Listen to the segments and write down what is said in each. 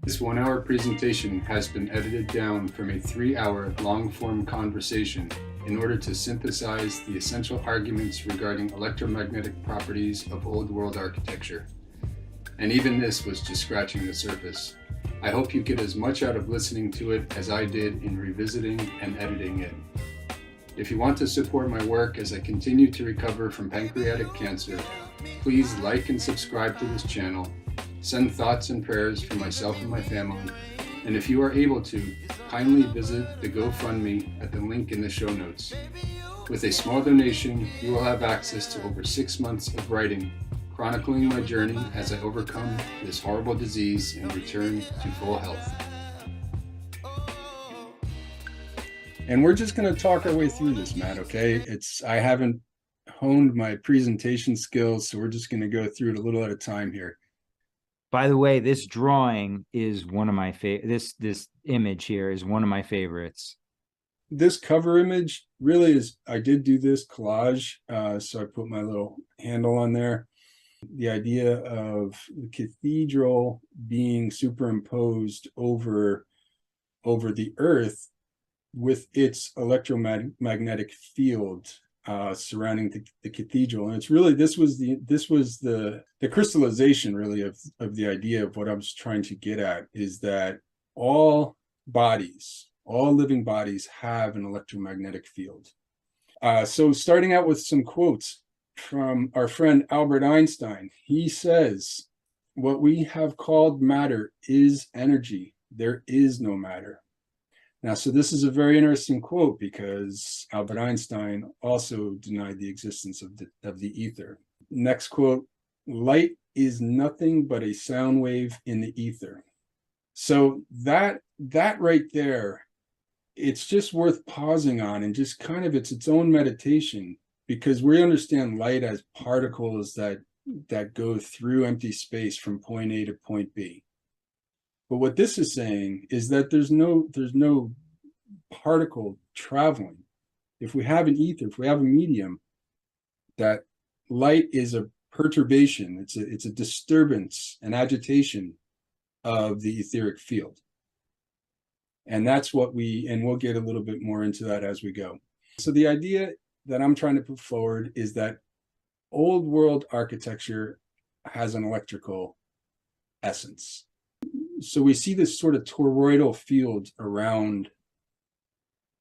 This 1 hour presentation has been edited down from a 3 hour long-form conversation in order to synthesize the essential arguments regarding electromagnetic properties of Old World architecture. And even this was just scratching the surface. I hope you get as much out of listening to it as I did in revisiting and editing it. If you want to support my work as I continue to recover from pancreatic cancer, please like and subscribe to this channel. Send thoughts and prayers for myself and my family, and if you are able to, kindly visit the GoFundMe at the link in the show notes. With a small donation, you will have access to over 6 months of writing, chronicling my journey as I overcome this horrible disease and return to full health. And we're just going to talk our way through this, Matt, okay? I haven't honed my presentation skills, so we're just going to go through it a little at a time here. By the way, this drawing is one of my favorite. This image here is one of my favorites. This cover image really is, I did do this collage, so I put my little handle on there. The idea of the cathedral being superimposed over the earth with its electromagnetic field surrounding the cathedral. And it's really, this was the crystallization really of the idea of what I was trying to get at, is that all living bodies have an electromagnetic field. So starting out with some quotes from our friend Albert Einstein. He says, "What we have called matter is energy. There is no matter." Now, so this is a very interesting quote because Albert Einstein also denied the existence of the ether. Next quote, "Light is nothing but a sound wave in the ether." So that right there, it's just worth pausing on and just kind of, it's its own meditation, because we understand light as particles that go through empty space from point A to point B. But what this is saying is that there's no particle traveling. If we have an ether, if we have a medium, that light is a perturbation, it's a disturbance, an agitation of the etheric field. And that's what we'll get a little bit more into that as we go. So the idea that I'm trying to put forward is that Old World architecture has an electrical essence. So we see this sort of toroidal field around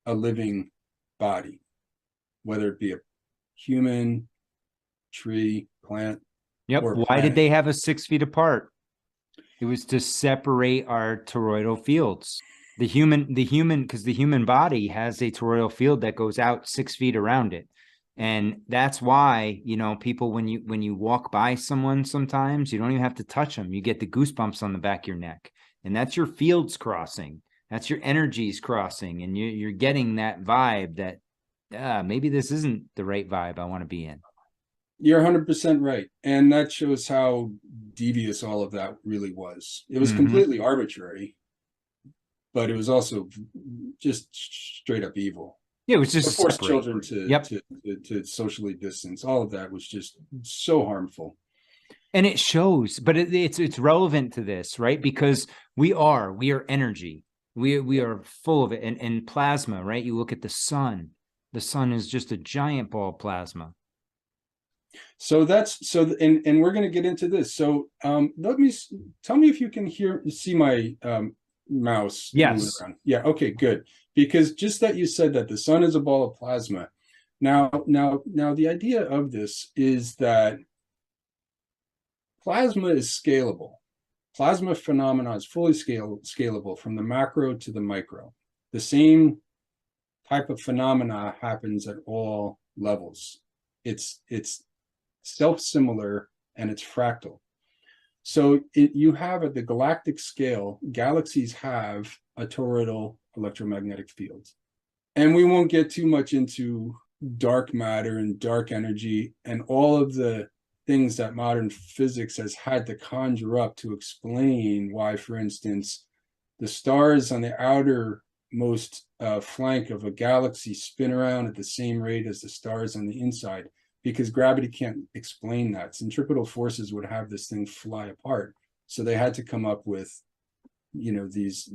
a living body, whether it be a human, tree, plant. Yep. Why did they have us 6 feet apart? It was to separate our toroidal fields. The human, because the human body has a toroidal field that goes out 6 feet around it. And that's why, people, when you walk by someone, sometimes you don't even have to touch them. You get the goosebumps on the back of your neck. And that's your fields crossing. That's your energies crossing. And you're getting that vibe that maybe this isn't the right vibe I want to be in. You're 100% right. And that shows how devious all of that really was. It was completely arbitrary, but it was also just straight up evil. Yeah, it was just to force children to socially distance. All of that was just so harmful. And it shows, but it's relevant to this, right? Because we are energy. We are full of it. And plasma, right? You look at the sun. The sun is just a giant ball of plasma. So and we're going to get into this. So tell me if you can see my mouse. Yes. Yeah. Okay, good. Because just that you said that the sun is a ball of plasma. Now the idea of this is that plasma is scalable. Plasma phenomena is fully scalable from the macro to the micro. The same type of phenomena happens at all levels. It's self-similar and it's fractal. So you have at the galactic scale, galaxies have a toroidal electromagnetic field. And we won't get too much into dark matter and dark energy and all of the things that modern physics has had to conjure up to explain why, for instance, the stars on the outermost flank of a galaxy spin around at the same rate as the stars on the inside, because gravity can't explain that. Centripetal forces would have this thing fly apart. So they had to come up with these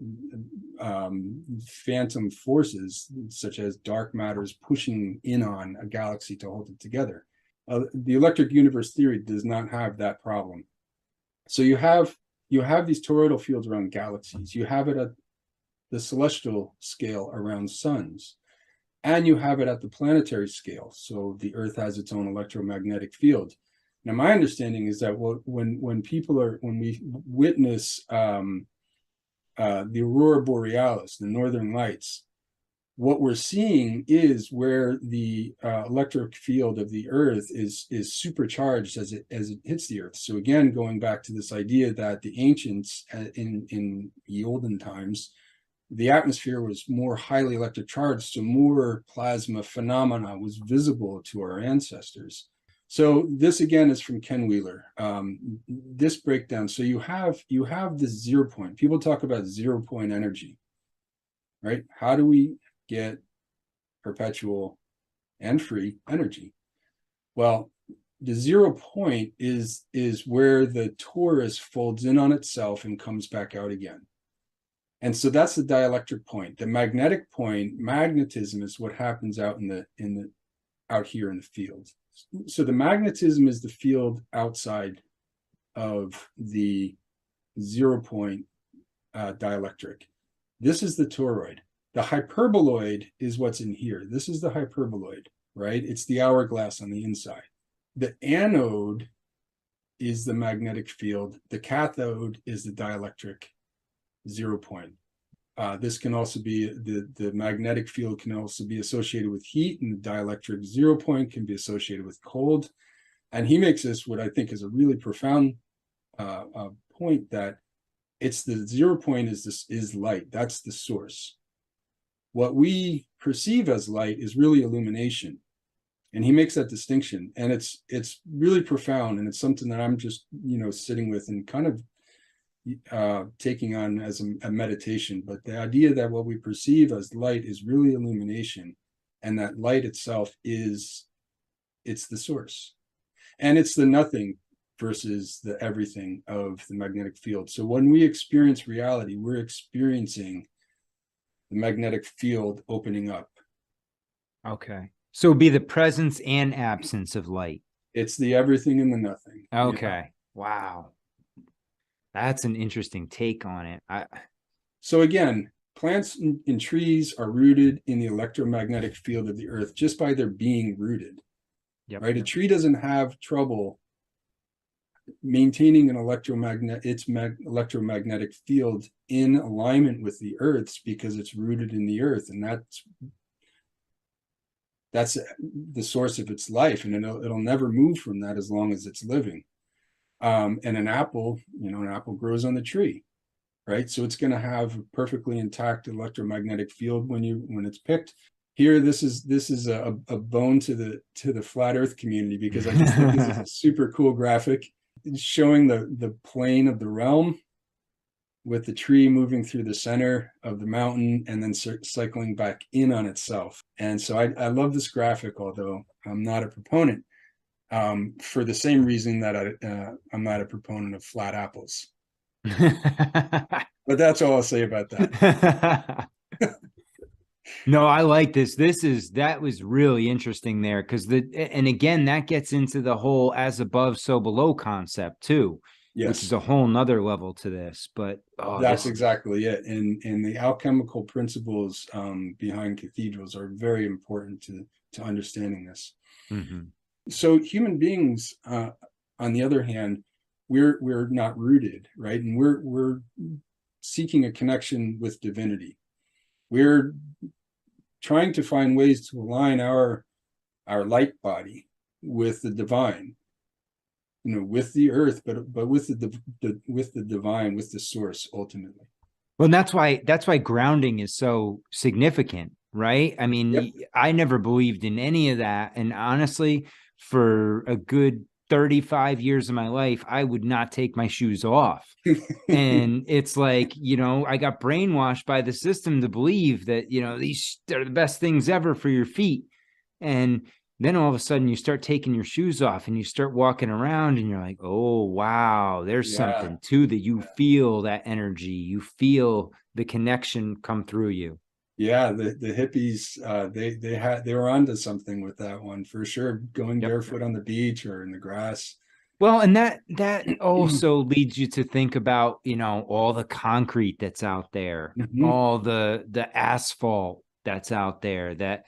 phantom forces, such as dark matters pushing in on a galaxy to hold it together. The electric universe theory does not have that problem. So you have these toroidal fields around galaxies. You have it at the celestial scale around suns, and you have it at the planetary scale. So the Earth has its own electromagnetic field. Now, my understanding is that when we witness the aurora borealis, the northern lights, what we're seeing is where the electric field of the Earth is supercharged as it hits the Earth. So again, going back to this idea that the ancients in the olden times, the atmosphere was more highly electric charged, so more plasma phenomena was visible to our ancestors. So this again is from Ken Wheeler. This breakdown. So you have this 0 point. People talk about 0 point energy, right? How do we get perpetual and free energy? Well, the 0 point is where the torus folds in on itself and comes back out again. And so that's the dielectric point. The magnetic point, magnetism, is what happens out out here in the field. So the magnetism is the field outside of the 0 point dielectric. This is the toroid. The hyperboloid is what's in here. This is the hyperboloid, right? It's the hourglass on the inside. The anode is the magnetic field. The cathode is the dielectric 0 point. This can also be, the magnetic field can also be associated with heat, and the dielectric 0 point can be associated with cold. And he makes this, what I think is a really profound point, that it's the 0 point is light. That's the source. What we perceive as light is really illumination. And he makes that distinction. And it's really profound. And it's something that I'm just, sitting with and kind of taking on as a meditation. But the idea that what we perceive as light is really illumination, and that light itself it's the source, and it's the nothing versus the everything of the magnetic field. So when we experience reality, we're experiencing the magnetic field opening up. Okay. So it'd be the presence and absence of light. It's the everything and the nothing. Okay. Wow. That's an interesting take on it. So again, plants and trees are rooted in the electromagnetic field of the Earth just by their being rooted. Yep. Right? A tree doesn't have trouble maintaining its electromagnetic field in alignment with the Earth's, because it's rooted in the Earth, and that's the source of its life, and it'll never move from that as long as it's living. And an apple grows on the tree, right? So it's going to have a perfectly intact electromagnetic field when it's picked. Here, this is a bone to the flat Earth community, because I just think this is a super cool graphic. It's showing the plane of the realm, with the tree moving through the center of the mountain and then cycling back in on itself. And so I love this graphic, although I'm not a proponent, for the same reason that I'm not a proponent of flat apples. But that's all I'll say about that. No, I like this. That was really interesting there, because and again, that gets into the whole as above, so below concept too. Yes. Which is a whole nother level to this, but that's exactly it. And the alchemical principles behind cathedrals are very important to understanding this. Mm-hmm. So human beings, on the other hand, we're not rooted, right? And we're seeking a connection with divinity. We're trying to find ways to align our light body with the divine, with the Earth, but with the divine, with the source ultimately. Well, that's why grounding is so significant, right? I mean, yep. I never believed in any of that, and honestly, for a good 35 years of my life, I would not take my shoes off. And it's like, I got brainwashed by the system to believe that, these are the best things ever for your feet. And then all of a sudden you start taking your shoes off and you start walking around and you're like, oh, wow, there's something too, that you feel that energy, you feel the connection come through you. Yeah, the hippies, they were onto something with that one for sure. Going barefoot on the beach or in the grass. Well, and that also leads you to think about, you know, all the concrete that's out there, all the asphalt that's out there that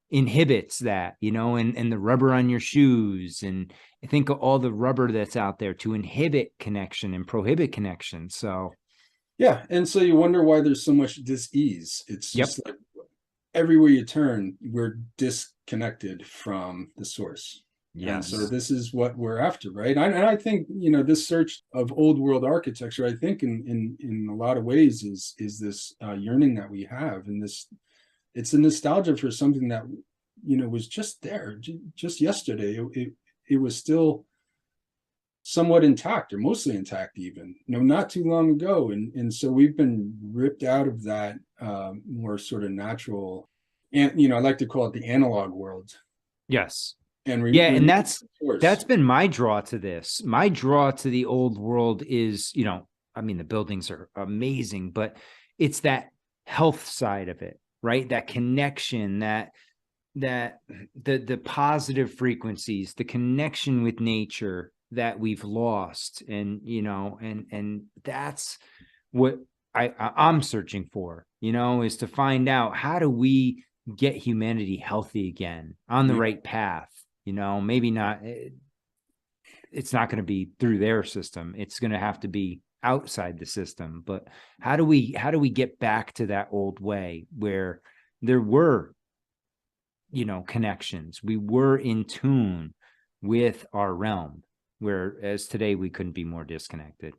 inhibits that, you know, and the rubber on your shoes, and I think of all the rubber that's out there to inhibit connection and prohibit connection. So yeah, and so you wonder why there's so much dis-ease. It's just like everywhere you turn, we're disconnected from the source. And so this is what we're after, right? And I think, you know, this search of old world architecture, I think in a lot of ways is this yearning that we have, and this, it's a nostalgia for something that, you know, was just there just yesterday. It was still somewhat intact, or mostly intact even, you know, not too long ago. And so we've been ripped out of that more sort of natural, and, you know, I like to call it the analog world. Yes. And and that's been my draw to this. My draw to the old world is, you know, I mean, the buildings are amazing, but it's that health side of it, right? That connection, that the positive frequencies, the connection with nature that we've lost. And, you know, and that's what I'm searching for, you know, is to find out, how do we get humanity healthy again, on the right path? You know, maybe not, it's not going to be through their system. It's going to have to be outside the system. But how do we get back to that old way where there were, you know, connections? We were in tune with our realm, whereas today we couldn't be more disconnected.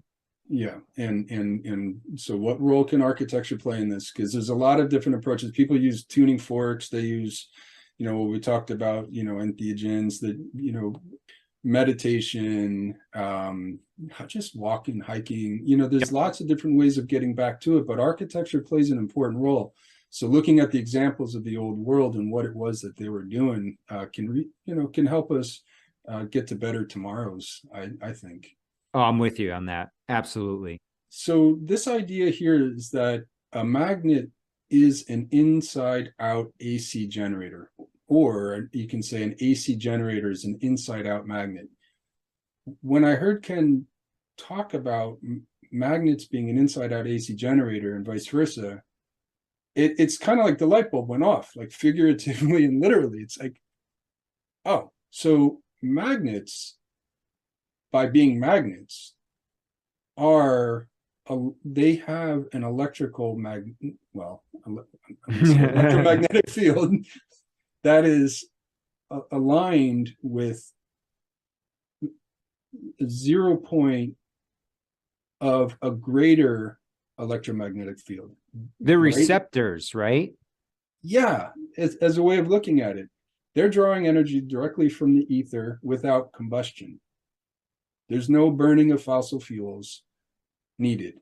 Yeah. And so what role can architecture play in this? Because there's a lot of different approaches. People use tuning forks. They use, you know, what we talked about, you know, entheogens, that, you know, meditation, just walking, hiking, you know, there's lots of different ways of getting back to it, but architecture plays an important role. So looking at the examples of the old world and what it was that they were doing can help us get to better tomorrows, I think. Oh, I'm with you on that. Absolutely. So this idea here is that a magnet is an inside out AC generator, or you can say an AC generator is an inside out magnet. When I heard Ken talk about magnets being an inside out AC generator and vice versa, it's kind of like the light bulb went off, like figuratively and literally. It's like, oh, so magnets, by being magnets, they have an electromagnetic field that is aligned with 0 point of a greater electromagnetic field. The receptors, right? Yeah, as a way of looking at it, they're drawing energy directly from the ether without combustion. There's no burning of fossil fuels needed.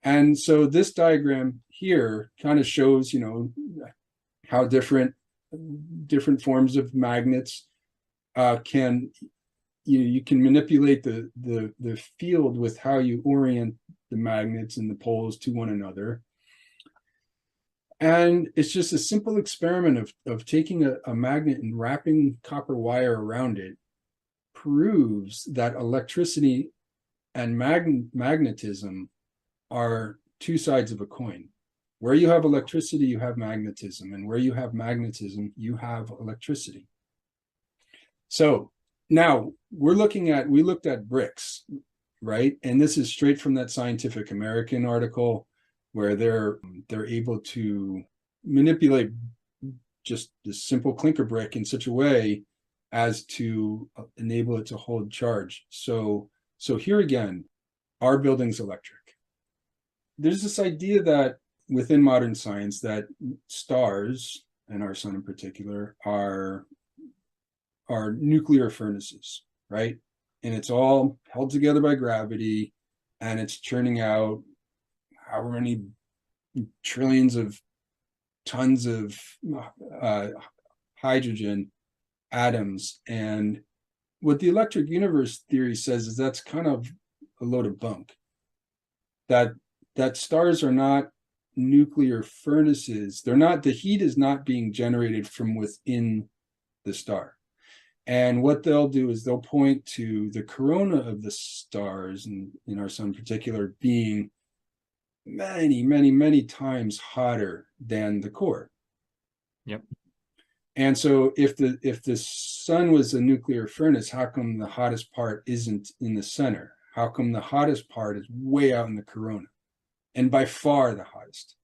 And so this diagram here kind of shows, you know, how different forms of magnets can, you can manipulate the field with how you orient the magnets and the poles to one another. And it's just a simple experiment of taking a magnet and wrapping copper wire around it proves that electricity and magnetism are two sides of a coin. Where you have electricity, you have magnetism, and where you have magnetism, you have electricity. So now we looked at bricks, right? And this is straight from that Scientific American article, where they're able to manipulate just this simple clinker brick in such a way as to enable it to hold charge. So here again, our building's electric. There's this idea that within modern science that stars, and our sun in particular, are nuclear furnaces, right? And it's all held together by gravity, and it's churning out however many trillions of tons of hydrogen atoms. And what the electric universe theory says is that's kind of a load of bunk. That stars are not nuclear furnaces. They're not, the heat is not being generated from within the star. And what they'll do is they'll point to the corona of the stars, and in our sun in particular, being many, many, many times hotter than the core. Yep. And so if the sun was a nuclear furnace, how come the hottest part isn't in the center? How come the hottest part is way out in the corona? And by far the hottest.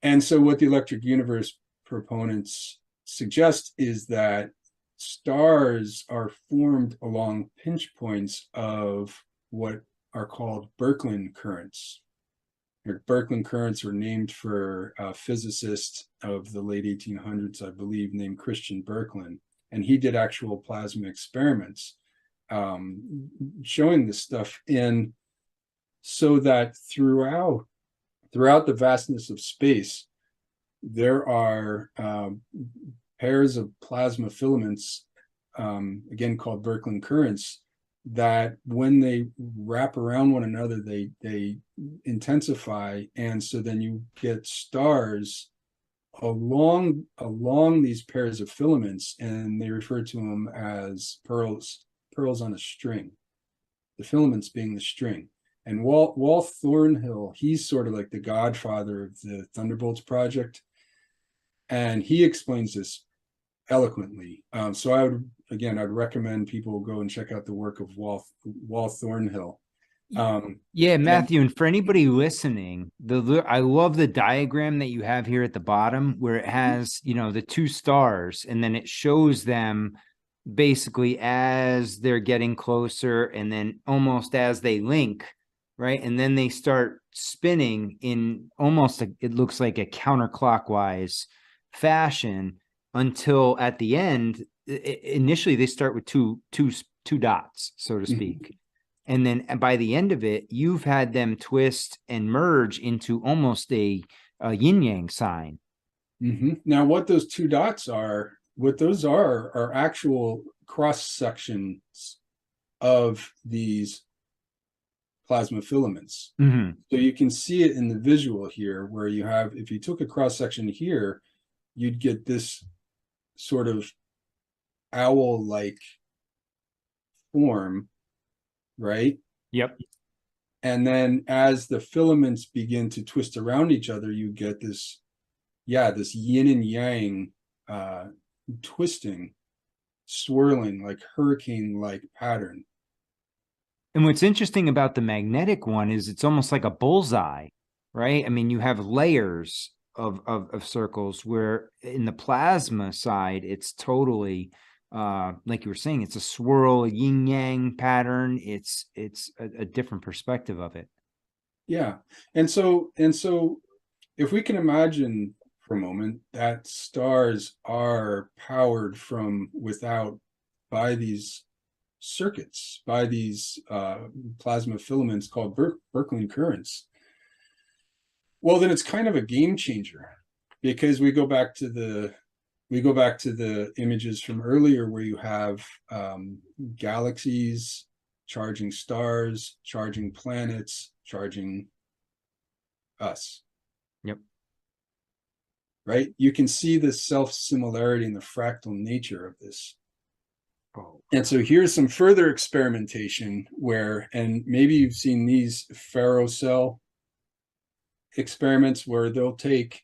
And so what the electric universe proponents suggest is that stars are formed along pinch points of what are called Birkeland currents. Birkeland currents were named for a physicist of the late 1800s, I believe, named Christian Birkeland. And he did actual plasma experiments showing this stuff. And so that throughout the vastness of space, there are pairs of plasma filaments, again called Birkeland currents, that when they wrap around one another, they intensify, and so then you get stars along these pairs of filaments, and they refer to them as pearls on a string. The filaments being the string. And Walt Thornhill, he's sort of like the godfather of the Thunderbolts project, and he explains this eloquently. So I'd recommend people go and check out the work of Walt Thornhill. Yeah, Matthew, and for anybody listening, I love the diagram that you have here at the bottom where it has, the two stars, and then it shows them basically as they're getting closer, and then almost as they link, right? And then they start spinning in almost it looks like a counterclockwise fashion until at the end, initially they start with two dots, so to speak. Mm-hmm. And then by the end of it, you've had them twist and merge into almost a yin yang sign. Mm-hmm. Now, what those two dots are, are actual cross sections of these plasma filaments. Mm-hmm. So you can see it in the visual here, where you have, if you took a cross section here, you'd get this sort of owl-like form, right? Yep. And then as the filaments begin to twist around each other, you get this yin and yang twisting, swirling, like hurricane-like pattern. And what's interesting about the magnetic one is it's almost like a bullseye, right? I mean, you have layers of circles, where in the plasma side, it's totally like you were saying, it's a swirl, yin yang pattern. It's a different perspective of it. Yeah. And so if we can imagine for a moment that stars are powered from without by these circuits, by these plasma filaments called Birkeland currents, well, then it's kind of a game changer, because we go back to the images from earlier, where you have galaxies charging stars, charging planets, charging us. Yep. Right? You can see the self-similarity and the fractal nature of this. Oh. And so here's some further experimentation where, and maybe you've seen these ferrocell experiments, where they'll take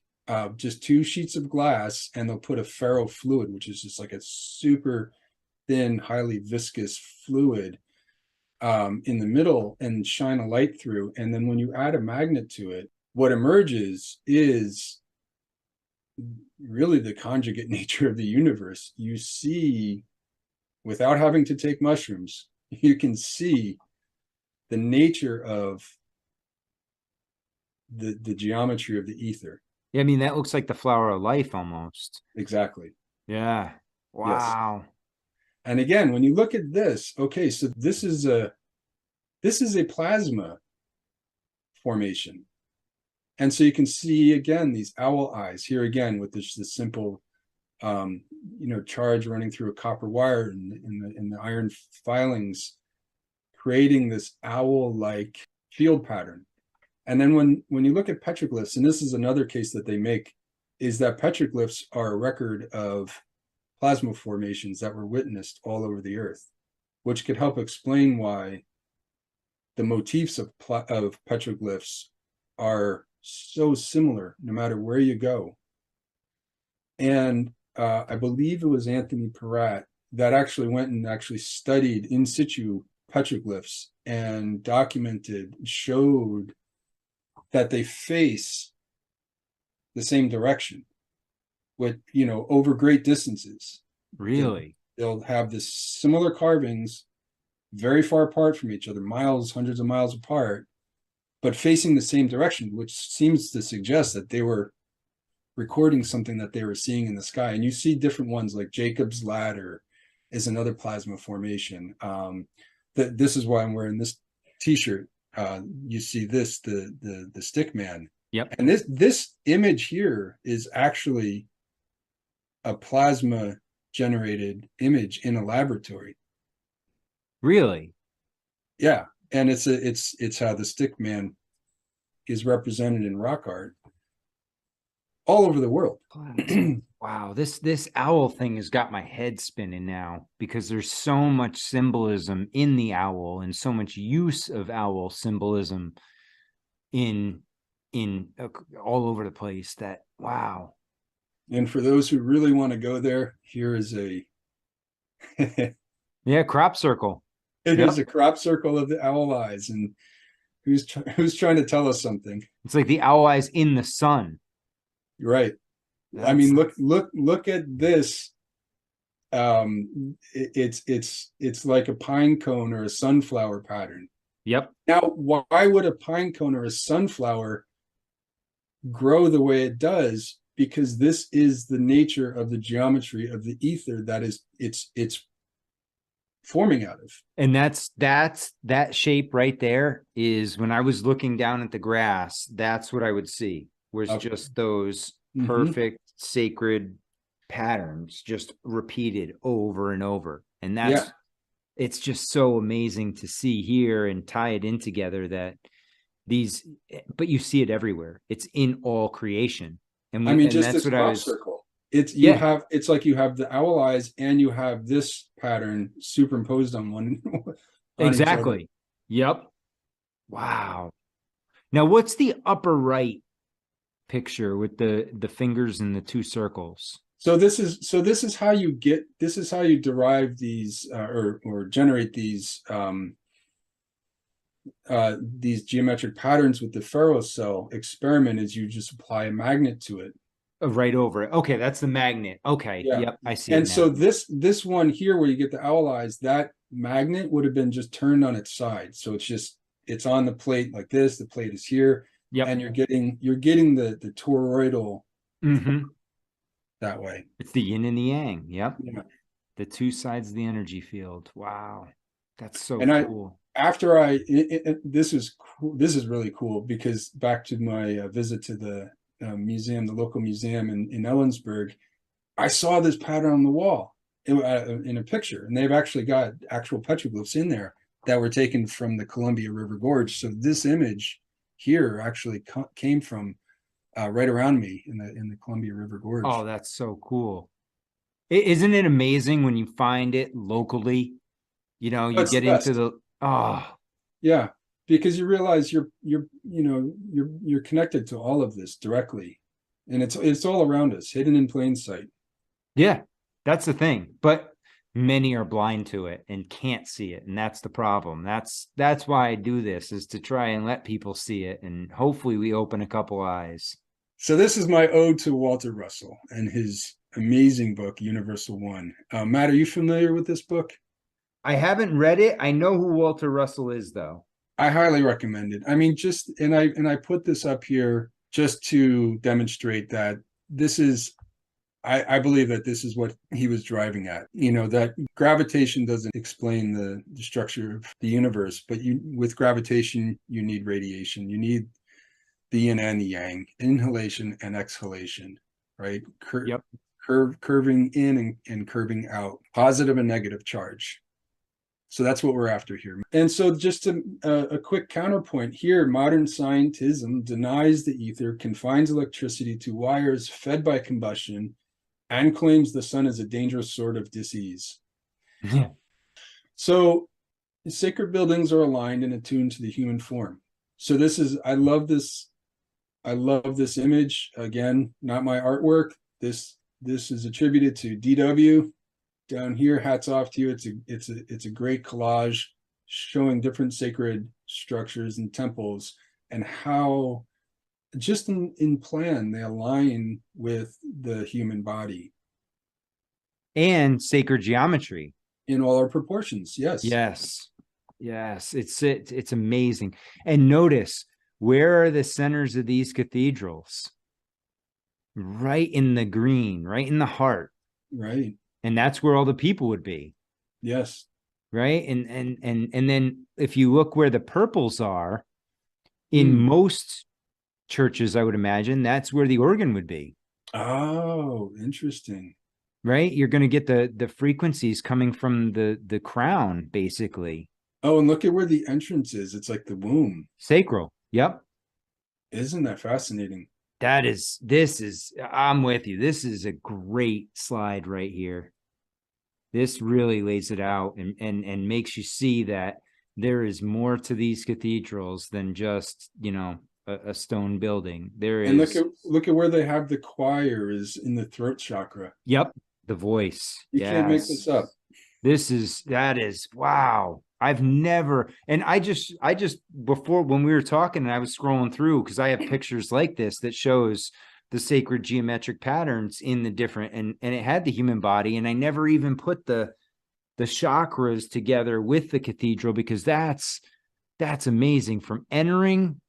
just two sheets of glass and they'll put a ferrofluid, which is just like a super thin, highly viscous fluid in the middle, and shine a light through. And then when you add a magnet to it, what emerges is really the conjugate nature of the universe. You see, without having to take mushrooms, you can see the nature of the geometry of the ether. Yeah, I mean, that looks like the flower of life almost. Exactly. Yeah. Wow. Yes. And again, when you look at this, okay, so this is a plasma formation. And so you can see again these owl eyes here again with this simple charge running through a copper wire in the iron filings, creating this owl-like field pattern. And then when you look at petroglyphs, and this is another case that they make, is that petroglyphs are a record of plasma formations that were witnessed all over the earth, which could help explain why the motifs of petroglyphs are so similar no matter where you go. And I believe it was Anthony Peratt that actually went and actually studied in situ petroglyphs and documented, showed that they face the same direction with, over great distances. Really? They'll have this similar carvings very far apart from each other, miles, hundreds of miles apart, but facing the same direction, which seems to suggest that they were recording something that they were seeing in the sky. And you see different ones, like Jacob's Ladder is another plasma formation. This is why I'm wearing this t-shirt. You see this, the stick man. Yep. And this image here is actually a plasma generated image in a laboratory. Really? Yeah. And it's how the stick man is represented in rock art all over the world. Wow, this owl thing has got my head spinning now, because there's so much symbolism in the owl and so much use of owl symbolism in all over the place, that wow. And for those who really want to go there, here is a yeah, crop circle. It is a crop circle of the owl eyes, and who's trying to tell us something. It's like the owl eyes in the sun. Right. I mean, look at this. It's like a pine cone or a sunflower pattern. Yep. Now, why would a pine cone or a sunflower grow the way it does? Because this is the nature of the geometry of the ether that is it's forming out of. And that shape right there is, when I was looking down at the grass, that's what I would see, was just those perfect sacred patterns just repeated over and over. And that's it's just so amazing to see here and tie it in together, that but you see it everywhere. It's in all creation. And just this crop circle. It's like you have the owl eyes and you have this pattern superimposed on one. Exactly. Yep. Wow. Now, what's the upper right picture with the fingers and the two circles? So this is how you derive these or generate these geometric patterns with the ferrocell experiment. Is you just apply a magnet to it. Right over it. Okay, that's the magnet. Okay, yeah. Yep, I see. And so this one here, where you get the owl eyes, that magnet would have been just turned on its side. So it's on the plate like this. The plate is here. Yep. And you're getting the toroidal that way. It's the yin and the yang. Yep. Yeah. The two sides of the energy field. Wow, that's so cool. This is cool. This is really cool, because back to my visit to the museum, the local museum in Ellensburg, I saw this pattern on the wall in a picture, and they've actually got actual petroglyphs in there that were taken from the Columbia River Gorge. So this image here actually came from right around me in the Columbia River Gorge. Oh, that's so cool. Isn't it amazing when you find it locally? You get into the yeah. Because you realize you're connected to all of this directly, and it's all around us, hidden in plain sight. Yeah, that's the thing. But many are blind to it and can't see it, and that's the problem. That's why I do this, is to try and let people see it, and hopefully we open a couple eyes. So this is my ode to Walter Russell and his amazing book, Universal One. Matt, are you familiar with this book? I haven't read it. I know who Walter Russell is, though. I highly recommend it. I mean, I put this up here just to demonstrate that this is, I believe that this is what he was driving at. That gravitation doesn't explain the structure of the universe, but with gravitation, you need radiation. You need the yin and the yang, inhalation and exhalation, right? Yep. curving in and curving out, positive and negative charge. So that's what we're after here. And so just a quick counterpoint here, modern scientism denies the ether, confines electricity to wires fed by combustion, and claims the sun is a dangerous sort of disease. Yeah. So sacred buildings are aligned and attuned to the human form. So this is, I love this image. Again, not my artwork. This is attributed to DW. Down here, hats off to you. It's a great collage showing different sacred structures and temples and how just in plan they align with the human body And sacred geometry in all our proportions. Yes. It's amazing. And notice, where are the centers of these cathedrals? Right in the green, right in the heart. Right. And that's where all the people would be. Yes. Right. And then if you look where the purples are, in most churches, I would imagine that's where the organ would be. Oh, interesting. Right. You're going to get the frequencies coming from the crown, basically. Oh, and look at where the entrance is. It's like the womb. Sacral. Yep. Isn't that fascinating? I'm with you. This is a great slide right here. This really lays it out and makes you see that there is more to these cathedrals than just, a stone building. There is. And look at where they have the choir is in the throat chakra. Yep. The voice. You can't make this up. That is, wow. I've never, and I just before, when we were talking and I was scrolling through, because I have pictures like this that shows the sacred geometric patterns in the different, and it had the human body, and I never even put the chakras together with the cathedral, because that's amazing. From entering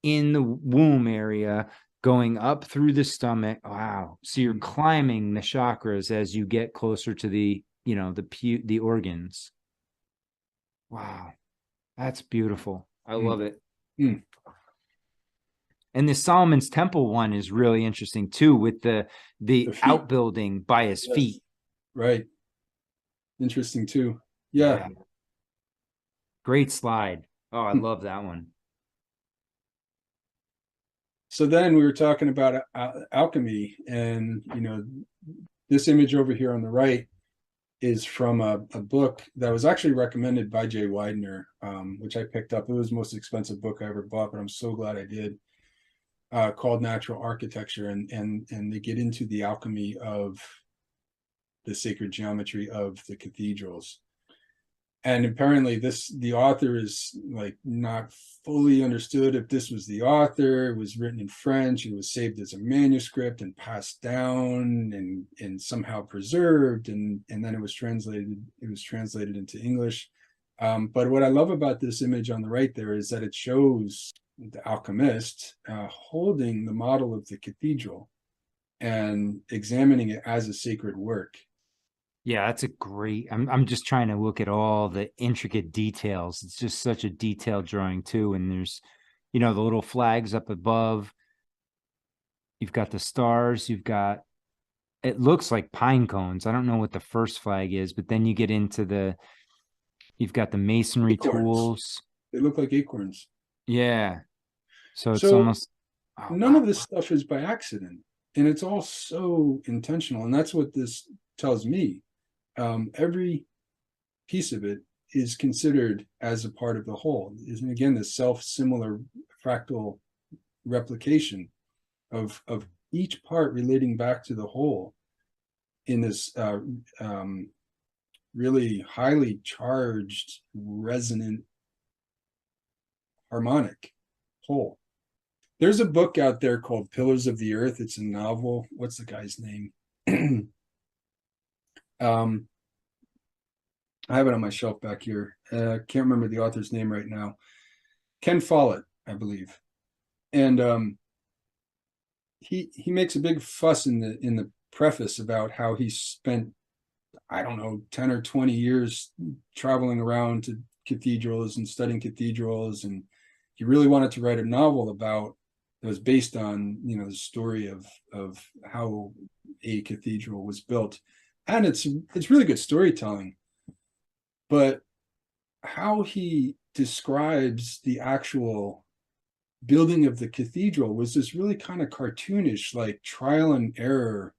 in the womb area, going up through the stomach. Wow. So you're climbing the chakras as you get closer to the organs. Wow. That's beautiful. I love it. And the Solomon's Temple one is really interesting too, with the outbuilding by his feet. Right. Interesting too. Yeah. Great slide. Oh, I love that one. So then we were talking about alchemy, and this image over here on the right is from a book that was actually recommended by Jay Widener, which I picked up. It was the most expensive book I ever bought, but I'm so glad I did. Called Natural Architecture, and they get into the alchemy of the sacred geometry of the cathedrals. And apparently the author is like not fully understood if this was the author. It was written in French. It was saved as a manuscript and passed down and somehow preserved. And then it was translated into English. But what I love about this image on the right there is that it shows the alchemist holding the model of the cathedral and examining it as a sacred work. Yeah, that's a great. I'm just trying to look at all the intricate details. It's just such a detailed drawing too. And there's, the little flags up above. You've got the stars. It looks like pine cones. I don't know what the first flag is, but then you get into you've got the masonry tools. They look like acorns. Yeah. So it's almost. None of this stuff is by accident, and it's all so intentional. And that's what this tells me. Every piece of it is considered as a part of the whole. And again, the self-similar fractal replication of each part relating back to the whole in this really highly charged, resonant, harmonic whole. There's a book out there called Pillars of the Earth. It's a novel. What's the guy's name? I have it on my shelf back here. Can't remember the author's name right now. Ken Follett, I believe. And he makes a big fuss in the preface about how he spent, I don't know, 10 or 20 years traveling around to cathedrals and studying cathedrals, and he really wanted to write a novel about that was based on the story of how a cathedral was built. And it's really good storytelling. But how he describes the actual building of the cathedral was this really kind of cartoonish, like trial and error.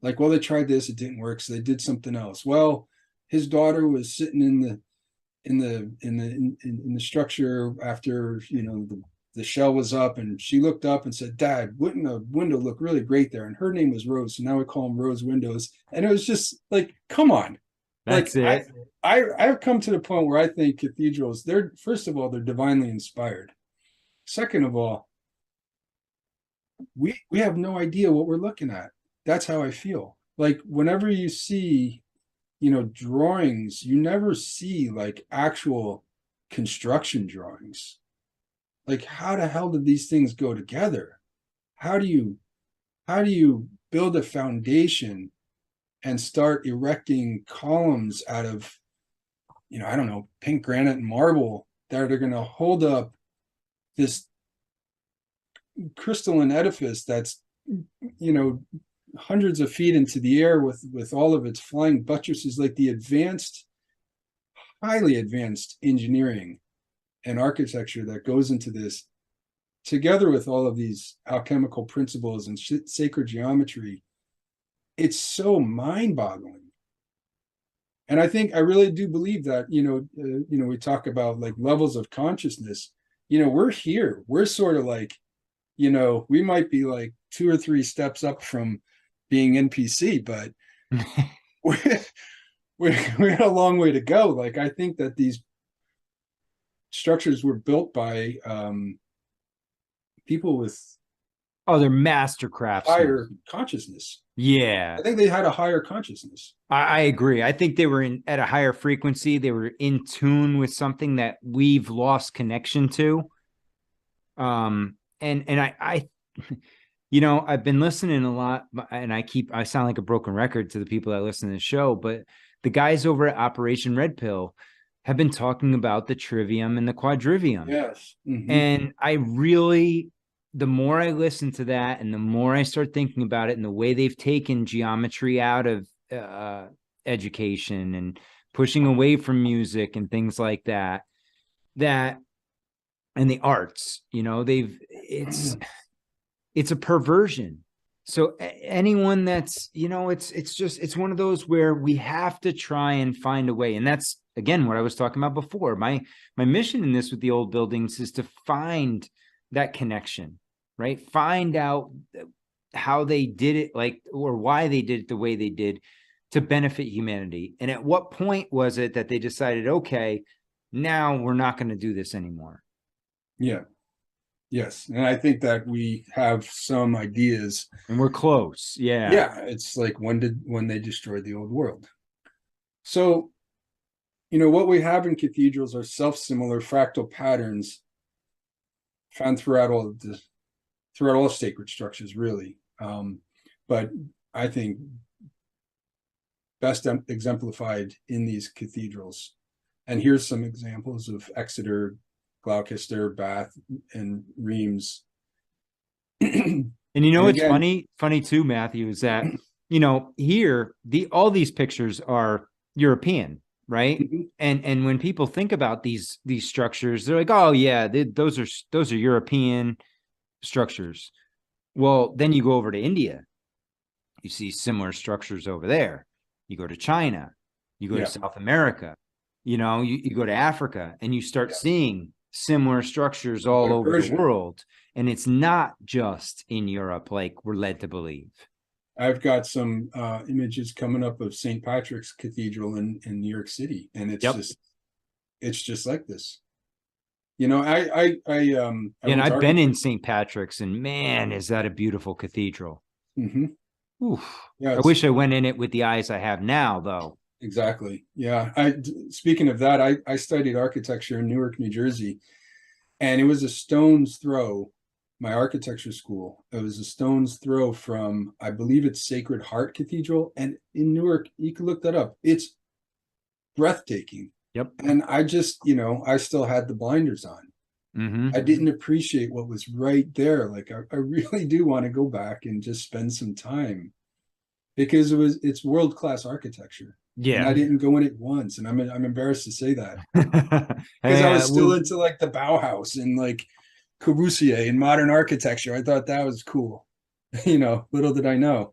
Like, well, they tried this, it didn't work, so they did something else. Well, his daughter was sitting in the structure after, you know, the shell was up, and she looked up and said, "Dad, wouldn't a window look really great there?" And her name was Rose, so now we call them Rose windows. And it was just like, come on. That's Like it. I've come to the point where I think cathedrals, they're, first of all, they're divinely inspired. Second of all, we have no idea what we're looking at. That's how I feel. Like, whenever you see, you know, drawings, you never see like actual construction drawings. Like, how the hell did these things go together? How do you build a foundation and start erecting columns out of, you know, I don't know, pink granite and marble that are going to hold up this crystalline edifice that's, you know, hundreds of feet into the air with all of its flying buttresses, like the advanced, highly advanced engineering and architecture that goes into this, together with all of these alchemical principles and sacred geometry. It's so mind-boggling. And I really do believe that, we talk about like levels of consciousness. You know, we're here. We're sort of like, you know, we might be like 2 or 3 steps up from being NPC, but we're, we got a long way to go. Like, I think that these structures were built by people with Oh, they're master craftsmen. higher consciousness. Yeah, I think they had a higher consciousness. I agree. I think they were at a higher frequency. They were in tune with something that we've lost connection to. And I you know, I've been listening a lot, and I sound like a broken record to the people that listen to the show, but the guys over at Operation Red Pill have been talking about the trivium and the quadrivium. Yes. Mm-hmm. And I really, the more I listen to that and the more I start thinking about it and the way they've taken geometry out of education and pushing away from music and things like that, and the arts, you know, it's a perversion. So anyone that's, you know, it's one of those where we have to try and find a way. And that's, again, what I was talking about before. My mission in this with the old buildings is to find that connection, right? Find out how they did it, like, or why they did it the way they did to benefit humanity. And at what point was it that they decided, okay, now we're not going to do this anymore? Yeah. Yes. And I think that we have some ideas. And we're close. Yeah. Yeah. It's like, when they destroyed the old world. So, you know, what we have in cathedrals are self-similar fractal patterns found throughout all sacred structures, really. But I think best exemplified in these cathedrals. And here's some examples of Exeter, Gloucester, Bath, and Reims. And you know, what's funny too, Matthew, is that, you know, here, all these pictures are European, right? Mm-hmm. And when people think about these structures, they're like, oh yeah, those are European structures. Well, then you go over to India, you see similar structures over there. You go to China, you go to South America, you know, you go to Africa, and you start seeing similar structures all over Persia. The world. And it's not just in Europe, like we're led to believe. I've got some images coming up of St. Patrick's Cathedral in New York City, and it's just like this. You know, and I've been in St. Patrick's, and man, is that a beautiful cathedral. Mm-hmm. Oof. Yeah, I wish I went in it with the eyes I have now, though. Exactly. Yeah. Speaking of that, I studied architecture in Newark, New Jersey, and it was a stone's throw. My architecture school, it was a stone's throw from, I believe it's Sacred Heart Cathedral, and in Newark, you can look that up. It's breathtaking. Yep. And I just, you know, I still had the blinders on. Mm-hmm. I didn't appreciate what was right there. Like, I really do want to go back and just spend some time because it's world-class architecture. And I Yeah. didn't go in it once, and I'm embarrassed to say that, because I Hey, was still into like the Bauhaus and like Corbusier and modern architecture. I thought that was cool. Little did I know.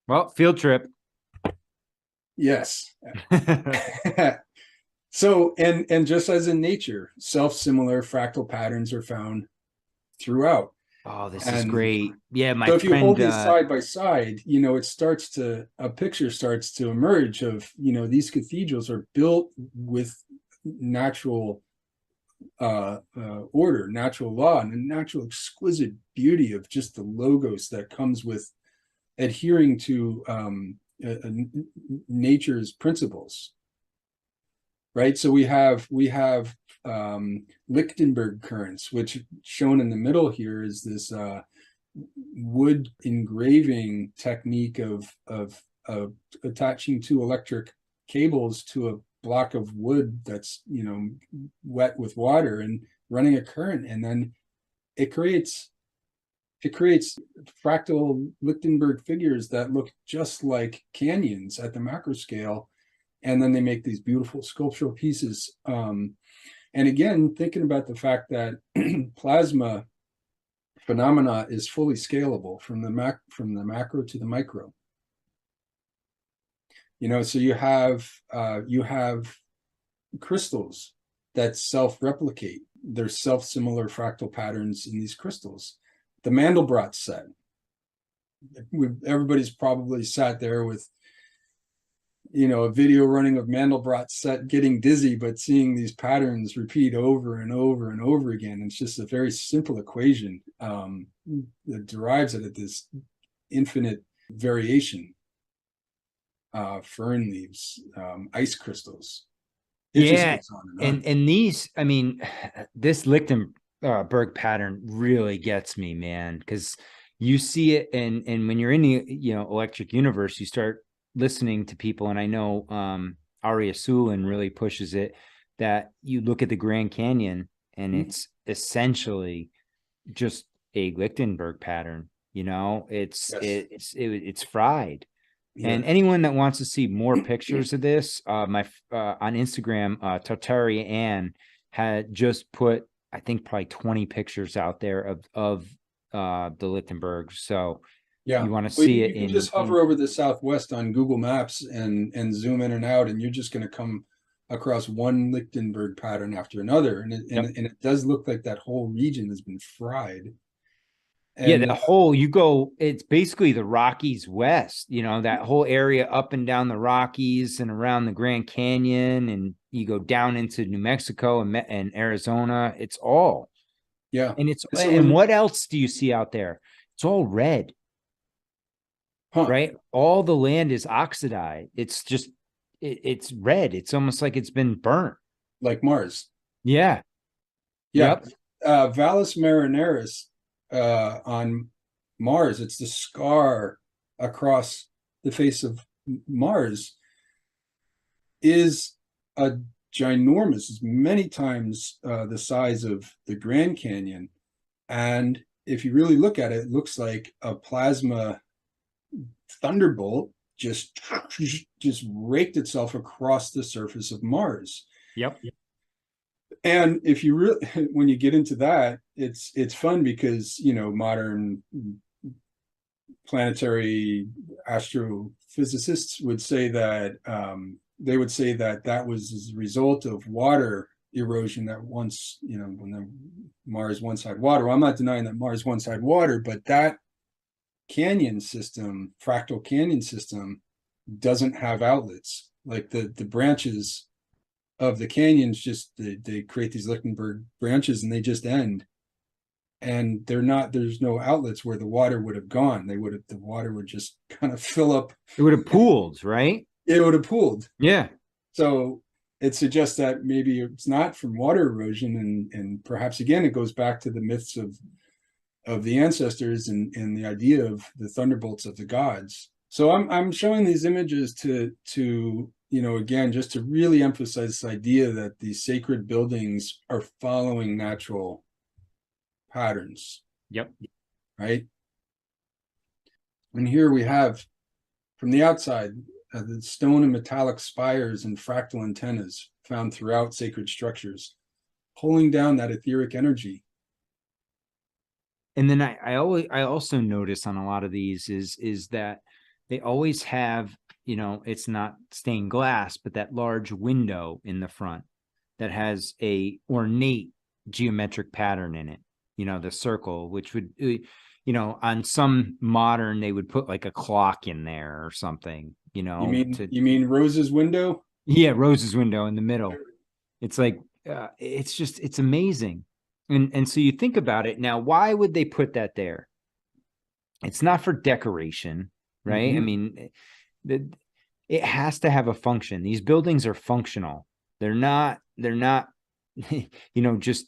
well, field trip. Yes. So, and just as in nature, self-similar fractal patterns are found throughout. Oh, this is And great. Yeah, my so if you hold friend, these side by side, a picture starts to emerge of, these cathedrals are built with natural order, natural law, and the natural exquisite beauty of just the logos that comes with adhering to nature's principles. Right. So we have Lichtenberg currents, which shown in the middle here is this wood engraving technique of attaching two electric cables to a block of wood that's wet with water and running a current, and then it creates fractal Lichtenberg figures that look just like canyons at the macro scale, and then they make these beautiful sculptural pieces. And again, thinking about the fact that plasma phenomena is fully scalable from the macro to the micro. So you have crystals that self-replicate. There's self-similar fractal patterns in these crystals. The Mandelbrot set. Everybody's probably sat there with a video running of Mandelbrot set getting dizzy, but seeing these patterns repeat over and over and over again. It's just a very simple equation that derives it at this infinite variation. Fern leaves, ice crystals. It just yeah, goes on and on. and these, I mean, this Lichtenberg pattern really gets me, man, because you see it, and when you're in the electric universe, you start listening to people, and I know Aria Sulin really pushes it, that you look at the Grand Canyon and it's essentially just a Lichtenberg pattern. It's Yes. it's fried. Yeah. And anyone that wants to see more pictures of this, on Instagram, Tartaria Ann had just put, I think, probably 20 pictures out there of the Lichtenberg. So Yeah. you want to Well, see you it can just hover over the Southwest on Google Maps and zoom in and out, and you're just going to come across one Lichtenberg pattern after another. And it does look like that whole region has been fried. Yeah, And the whole, it's basically the Rockies West, that whole area up and down the Rockies and around the Grand Canyon, and you go down into New Mexico and Arizona. It's all, yeah. and So what else do you see out there? It's all red, huh, right? All the land is oxidized. It's just, it's red. It's almost like it's been burnt. like Mars. Yeah. Yeah. Yep. Valles Marineris on Mars, it's the scar across the face of Mars, is a ginormous, is many times the size of the Grand Canyon. And if you really look at it, it looks like a plasma thunderbolt just raked itself across the surface of Mars. Yep. And if you really, when you get into that, it's fun because modern planetary astrophysicists would say that that was as a result of water erosion that once, when Mars once had water. Well, I'm not denying that Mars once had water, but that canyon system, fractal canyon system, doesn't have outlets. Like the branches of the canyons they create these Lichtenberg branches and they just end. And there's no outlets where the water would have gone. The water would just kind of fill up. It would have pooled, right? It would have pooled. Yeah. So it suggests that maybe it's not from water erosion, and perhaps again it goes back to the myths of the ancestors and the idea of the thunderbolts of the gods. So I'm showing these images to again, just to really emphasize this idea that these sacred buildings are following natural patterns. Yep. Right. And here we have, from the outside, the stone and metallic spires and fractal antennas found throughout sacred structures, pulling down that etheric energy. And then I also notice on a lot of these is that they always have, you know, it's not stained glass, but that large window in the front that has a ornate geometric pattern in it, you know, the circle, which would, you know, on some modern, they would put like a clock in there or something, you know. You mean Rose's window? Yeah, Rose's window in the middle. It's like, it's just, it's amazing. And so you think about it now, why would they put that there? It's not for decoration, right? I mean, it has to have a function. These buildings are functional. They're not, you know, just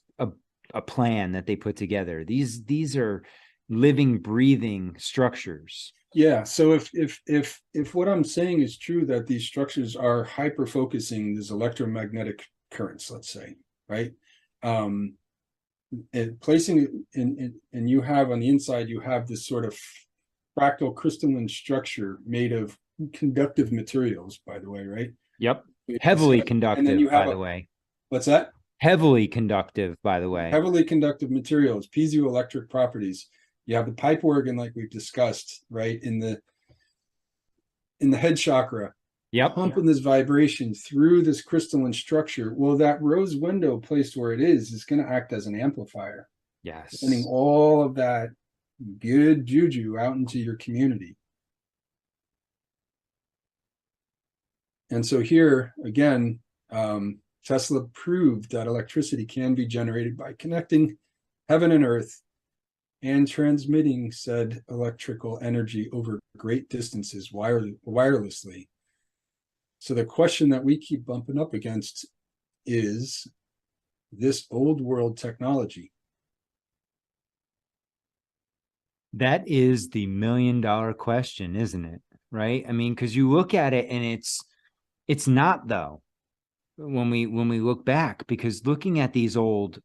a plan that they put together. These are living, breathing structures. Yeah. So if what I'm saying is true, that these structures are hyper focusing these electromagnetic currents, let's say, right? And placing it in, and you have on the inside, you have this sort of fractal crystalline structure made of conductive materials, by the way, right? Yep. Heavily conductive, and then you have by the way. What's that? Heavily conductive, by the way. Heavily conductive materials, piezoelectric properties. You have the pipe organ, like we've discussed, right? In the head chakra. Yep. Pumping this vibration through this crystalline structure. Well, that rose window placed where it is going to act as an amplifier. Yes. Sending all of that good juju out into your community. And so here, again, Tesla proved that electricity can be generated by connecting heaven and earth and transmitting said electrical energy over great distances wirelessly. So the question that we keep bumping up against is this old world technology. That is the $1 million question, isn't it? Right? I mean, because you look at it and it's not, though, when we look back, because looking at these old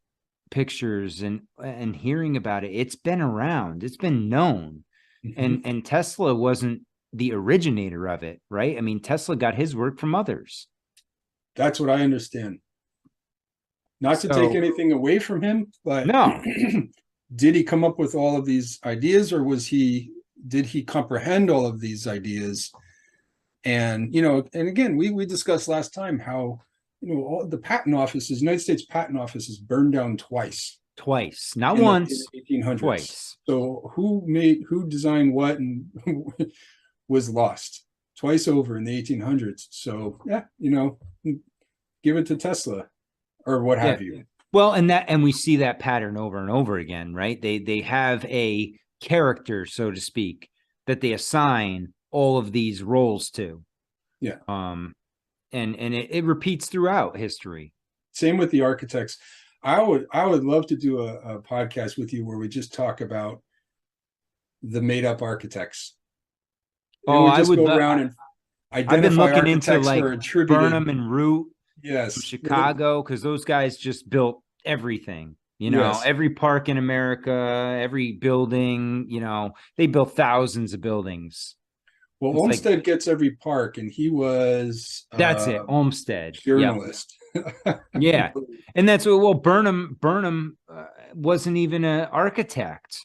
pictures and hearing about it, it's been around, it's been known. And Tesla wasn't the originator of it, right? I mean, Tesla got his work from others. That's what I understand. Not to take anything away from him, but no. Did he come up with all of these ideas, or did he comprehend all of these ideas? And, you know, and again, we discussed last time how, you know, all the patent offices, United States patent offices burned down twice. Not once, in the 1800s. Twice. So who designed what and was lost twice over in the 1800s. So yeah, you know, give it to Tesla or what have you. Well, and we see that pattern over and over again, right? They have a character, so to speak, that they assign all of these roles to. Yeah. And it repeats throughout history. Same with the architects. I would love to do a podcast with you where we just talk about the made up architects. I would go around and identify. I've been looking into like Burnham and Root, yes, from Chicago, because those guys just built everything. You know, yes. Every park in America, every building. You know, they built thousands of buildings. Well, it's Olmsted gets every park, and he was that's it. Olmsted journalist. Yep. Yeah, and that's what. Well, Burnham wasn't even an architect.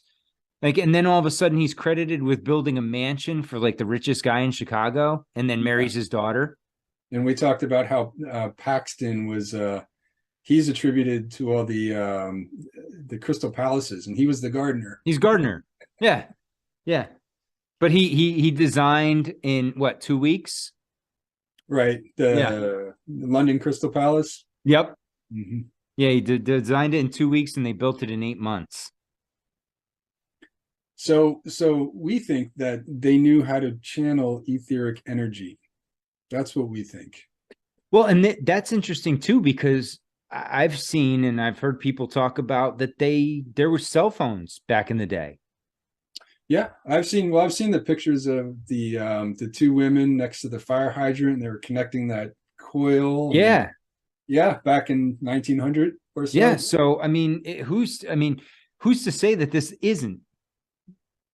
Like, and then all of a sudden he's credited with building a mansion for like the richest guy in Chicago, and then marries his daughter. And we talked about how Paxton was he's attributed to all the Crystal Palaces, and he was the gardener. He's gardener. Yeah. Yeah. But he designed in what, 2 weeks? Right. The London Crystal Palace. Yep. Mm-hmm. Yeah, he designed it in 2 weeks and they built it in 8 months. So we think that they knew how to channel etheric energy. That's what we think. Well, and that's interesting too, because I've seen and I've heard people talk about that there were cell phones back in the day. Yeah, I've seen the pictures of the two women next to the fire hydrant, and they were connecting that coil. Yeah. Yeah, back in 1900 or so. Yeah, so I mean, who's to say that this isn't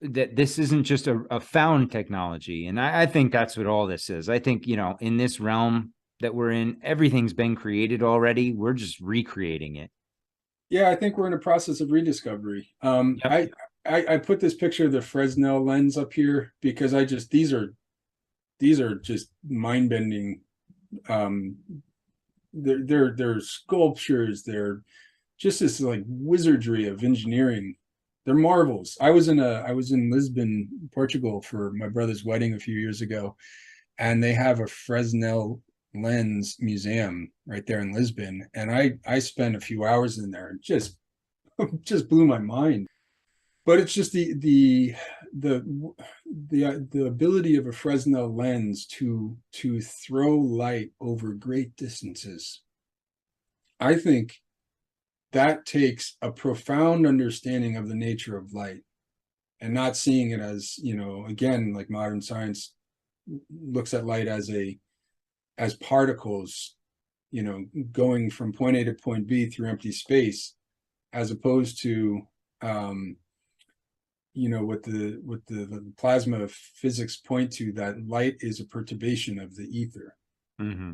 that this isn't just a found technology. And I think that's what all this is. I think, in this realm that we're in, everything's been created already. We're just recreating it. Yeah, I think we're in a process of rediscovery. Yep. I put this picture of the Fresnel lens up here because these are just mind-bending. They're sculptures. They're just this like wizardry of engineering. They're marvels. I was in Lisbon, Portugal for my brother's wedding a few years ago, and they have a Fresnel lens museum right there in Lisbon. And I spent a few hours in there and just blew my mind. But it's just the ability of a Fresnel lens to throw light over great distances. I think that takes a profound understanding of the nature of light and not seeing it as, again, like modern science looks at light as particles, going from point A to point B through empty space, as opposed to what the plasma physics point to, that light is a perturbation of the ether. Mm-hmm.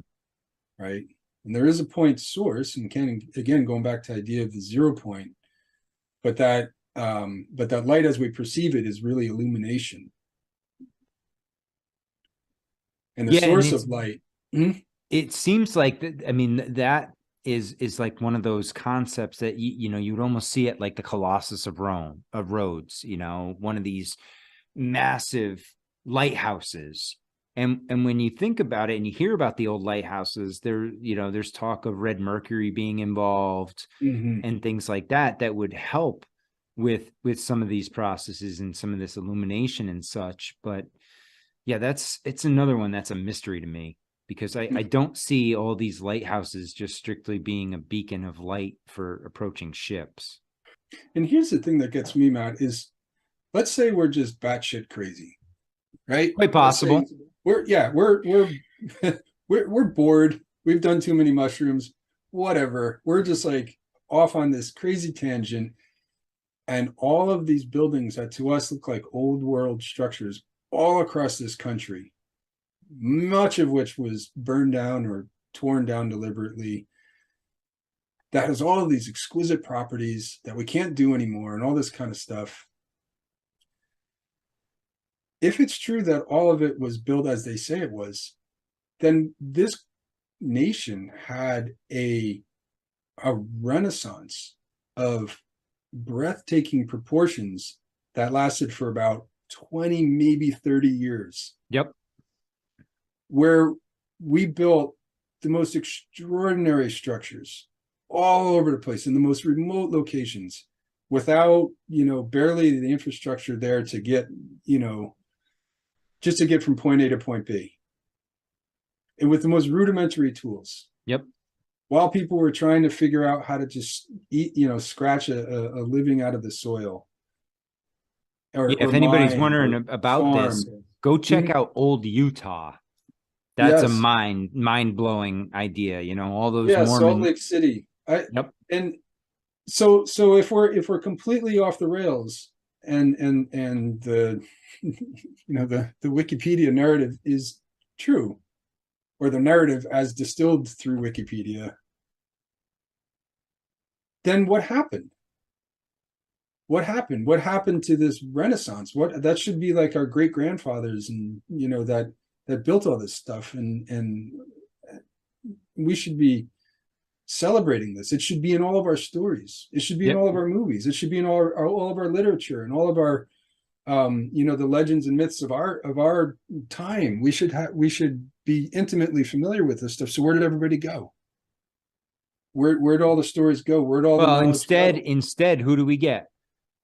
Right? And there is a point source, and again going back to the idea of the 0 point, but that light as we perceive it is really illumination. And the source of light. It seems like that is like one of those concepts that you'd almost see it like the Colossus of Rhodes, one of these massive lighthouses. And when you think about it and you hear about the old lighthouses, there's talk of red mercury being involved and things like that would help with some of these processes and some of this illumination and such. But yeah, it's another one that's a mystery to me, because I don't see all these lighthouses just strictly being a beacon of light for approaching ships. And here's the thing that gets me mad is, let's say we're just batshit crazy, right? Quite possible. We're bored. We've done too many mushrooms, whatever. We're just like off on this crazy tangent. And all of these buildings that to us look like old world structures all across this country, much of which was burned down or torn down deliberately, that has all of these exquisite properties that we can't do anymore and all this kind of stuff. If it's true that all of it was built as they say it was, then this nation had a renaissance of breathtaking proportions that lasted for about 20, maybe 30 years. Yep. Where we built the most extraordinary structures all over the place in the most remote locations without, barely the infrastructure there to get, just to get from point A to point B. And with the most rudimentary tools. Yep. While people were trying to figure out how to just eat, scratch a living out of the soil. If anybody's wondering about this, go check out old Utah. That's a mind-blowing idea. All those Mormon... Salt Lake City. Yep. And so if we're completely off the rails, and the the Wikipedia narrative is true, or the narrative as distilled through Wikipedia, then what happened? What happened? What happened to this Renaissance? That should be like our great grandfathers, and that built all this stuff, and we should be celebrating this. It should be in all of our stories. It should be in all of our movies. It should be in all of our literature and all of our the legends and myths of our time. We should be intimately familiar with this stuff. So where did everybody go? Where'd all the stories go? Where'd all the instead, who do we get?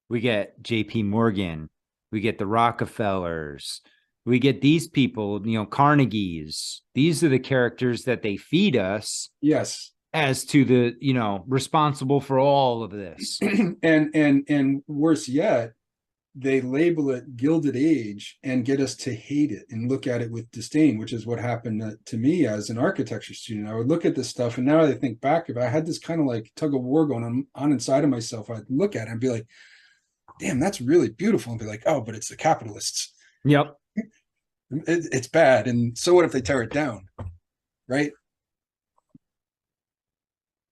We get J.P. Morgan. We get the Rockefellers. We get these people, Carnegie's. These are the characters that they feed us. Yes. As to the, responsible for all of this. and worse yet, they label it Gilded Age and get us to hate it and look at it with disdain, which is what happened to me as an architecture student. I would look at this stuff, and now I think back, if I had this kind of like tug of war going on inside of myself, I'd look at it and be like, damn, that's really beautiful, and be like, oh, but it's the capitalists. Yep. It's bad. And so what if they tear it down? Right.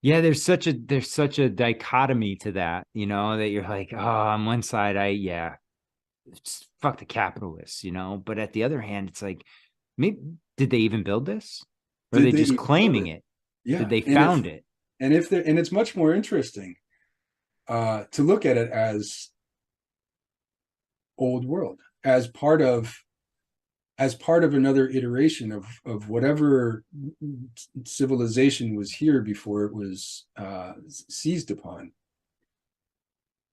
Yeah, there's such a dichotomy to that, you know, that you're like, oh, on one side, fuck the capitalists, you know, but at the other hand, it's like, maybe did they even build this? Or are Did they they just even build claiming it? it? Did Yeah. they found it? And if they're, and it's much more interesting to look at it as old world, as part of another iteration of whatever civilization was here before it was seized upon.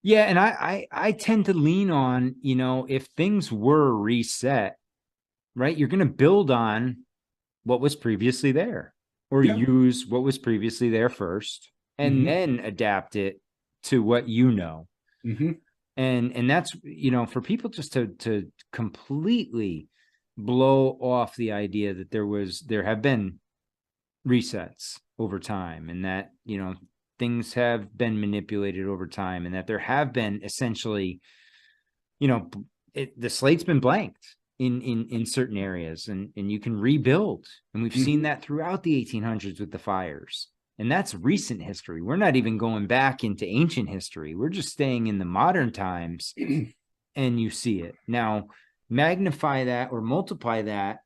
Yeah, and I tend to lean on, you know, if things were reset, right, you're going to build on what was previously there, or Yeah. use what was previously there first, and Mm-hmm. then adapt it to what you know. Mm-hmm. And that's, you know, for people just to completely blow off the idea that there have been resets over time, and that, you know, things have been manipulated over time, and that there have been essentially, you know, the slate's been blanked in certain areas, and you can rebuild, and we've seen that throughout the 1800s with the fires. And that's recent history. We're not even going back into ancient history. We're just staying in the modern times, and you see it now. Magnify that or multiply that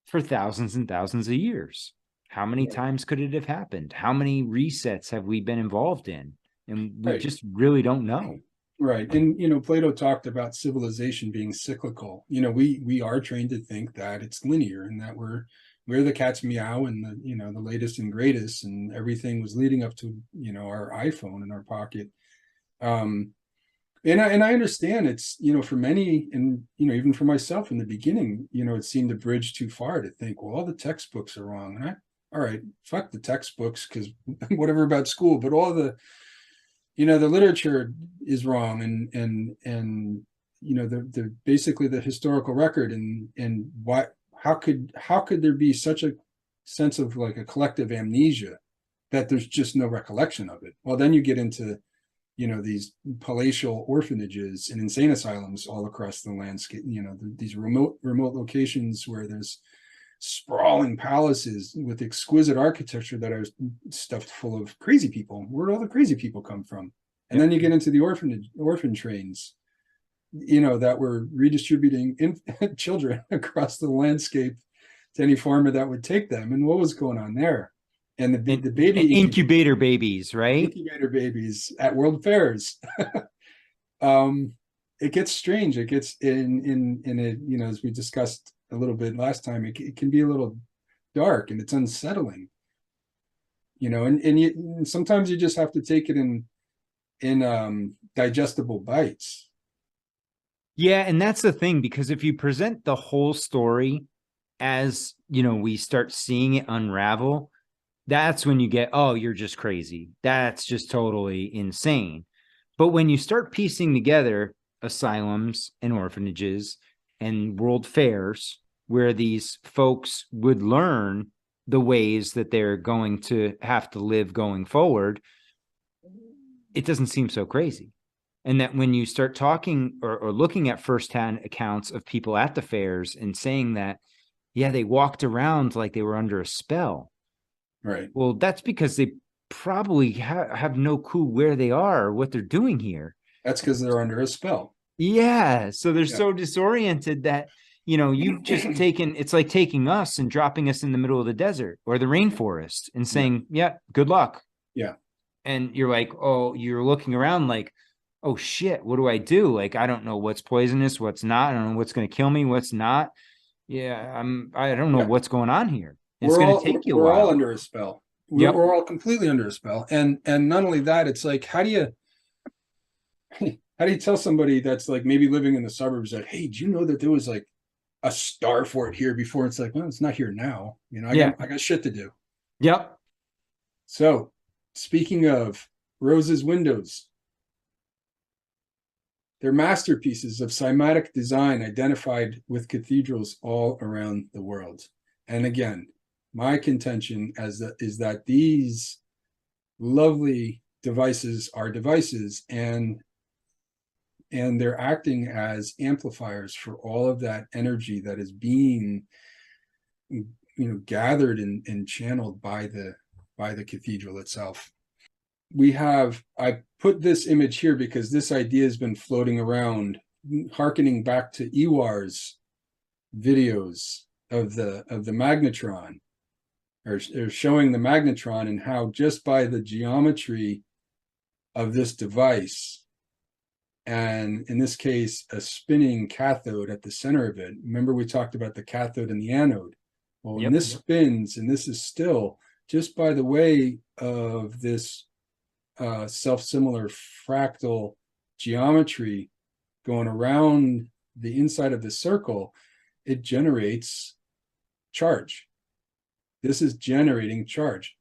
for thousands and thousands of years. How many times could it have happened? How many resets have we been involved in? And we Right. just really don't know. Right. And, you know, Plato talked about civilization being cyclical. You know, we are trained to think that it's linear, and that we're the cat's meow, and the, you know, the latest and greatest, and everything was leading up to, you know, our iPhone in our pocket. Um, and I understand it's, you know, for many, and, you know, even for myself in the beginning, you know, it seemed a bridge too far to think, well, all the textbooks are wrong. And all right, fuck the textbooks, because whatever about school, but all the, you know, the literature is wrong, and you know, the basically the historical record, and what, how could there be such a sense of like a collective amnesia that there's just no recollection of it? Well, then you get into, you know, these palatial orphanages and insane asylums all across the landscape, you know, these remote locations where there's sprawling palaces with exquisite architecture that are stuffed full of crazy people. Where do all the crazy people come from? And then you get into the orphan trains, you know, that were redistributing children across the landscape to any farmer that would take them. And what was going on there? And the baby incubator babies, right? Incubator babies at world fairs. It gets strange. It gets in it, you know, as we discussed a little bit last time, it can be a little dark, and it's unsettling, you know, and sometimes you just have to take it in digestible bites. Yeah, and that's the thing, because if you present the whole story as, you know, we start seeing it unravel, that's when you get, oh, you're just crazy. That's just totally insane. But when you start piecing together asylums and orphanages and world fairs where these folks would learn the ways that they're going to have to live going forward, it doesn't seem so crazy. And that when you start talking or looking at firsthand accounts of people at the fairs and saying that, yeah, they walked around like they were under a spell. Right. Well, that's because they probably have no clue where they are or what they're doing here. That's because they're under a spell. Yeah. So they're so disoriented that, you know, you've just taken, it's like taking us and dropping us in the middle of the desert or the rainforest and saying, yeah, good luck. Yeah. And you're like, oh, you're looking around like, oh shit, what do I do? Like, I don't know what's poisonous, what's not. I don't know what's going to kill me, what's not. Yeah, I don't know what's going on here. It's going to take you a we're all while. under a spell. Yep. We're all completely under a spell. And not only that, it's like, how do you tell somebody that's like maybe living in the suburbs that, hey, do you know that there was like a star fort here before? It's like, well, it's not here now. You know, I got shit to do. Yep. So speaking of Rose's windows, they're masterpieces of cymatic design identified with cathedrals all around the world. And again, my contention is that these lovely devices are devices, and and they're acting as amplifiers for all of that energy that is being, gathered and channeled by the cathedral itself. I put this image here because this idea has been floating around, harkening back to Ewar's videos of the magnetron, or showing the magnetron, and how just by the geometry of this device, and in this case a spinning cathode at the center of it. Remember, we talked about the cathode and the anode. Well, when this spins, and this is still just by the way of this self-similar fractal geometry going around the inside of the circle, it generates charge. This is generating charge.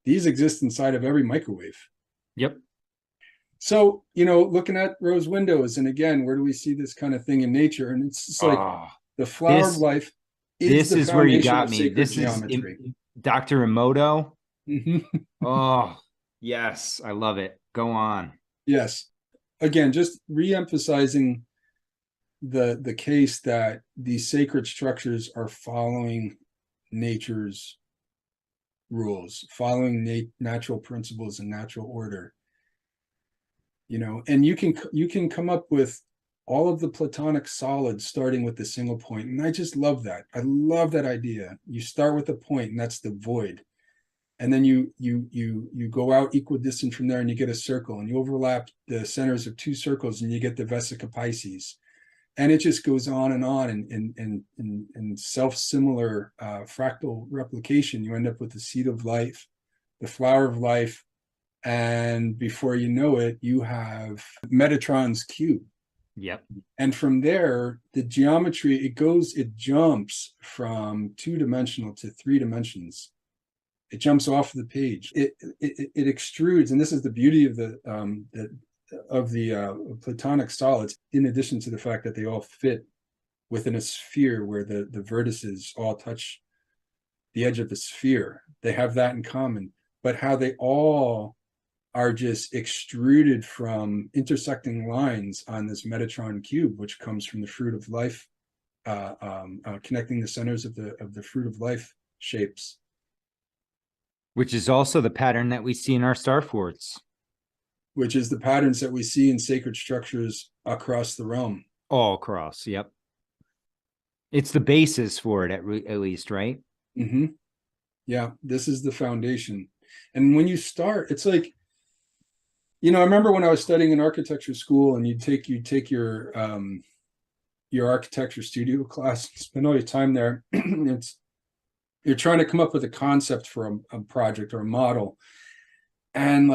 These exist inside of every microwave. Yep. So, looking at rose windows, and again, where do we see this kind of thing in nature? And it's just like the flower of life is the foundation where you got me. This geometry. Is Dr. Emoto. Mm-hmm. Oh, yes. I love it. Go on. Yes. Again, just re-emphasizing the case that these sacred structures are following nature's rules, following natural principles and natural order. And you can come up with all of the Platonic solids starting with a single point. And I just love that. I love that idea. You start with a point, and that's the void. And then you go out equidistant from there, and you get a circle, and you overlap the centers of two circles, and you get the Vesica Pisces. And it just goes on and on, in self-similar fractal replication. You end up with the seed of life, the flower of life, and before you know it, you have Metatron's cube. Yep. And from there, the geometry, it jumps from 2-dimensional to 3 dimensions. It jumps off the page. It extrudes, and this is the beauty of the Platonic solids, in addition to the fact that they all fit within a sphere where the vertices all touch the edge of the sphere. They have that in common, but how they all are just extruded from intersecting lines on this Metatron cube, which comes from the fruit of life, connecting the centers of the fruit of life shapes. Which is also the pattern that we see in our star forts. Which is the patterns that we see in sacred structures across the realm. All across, yep. It's the basis for it, at least, right? Mm-hmm. Yeah, this is the foundation. And when you start, it's like, I remember when I was studying in architecture school, and you take your architecture studio class, spend all your time there. You're trying to come up with a concept for a project or a model, and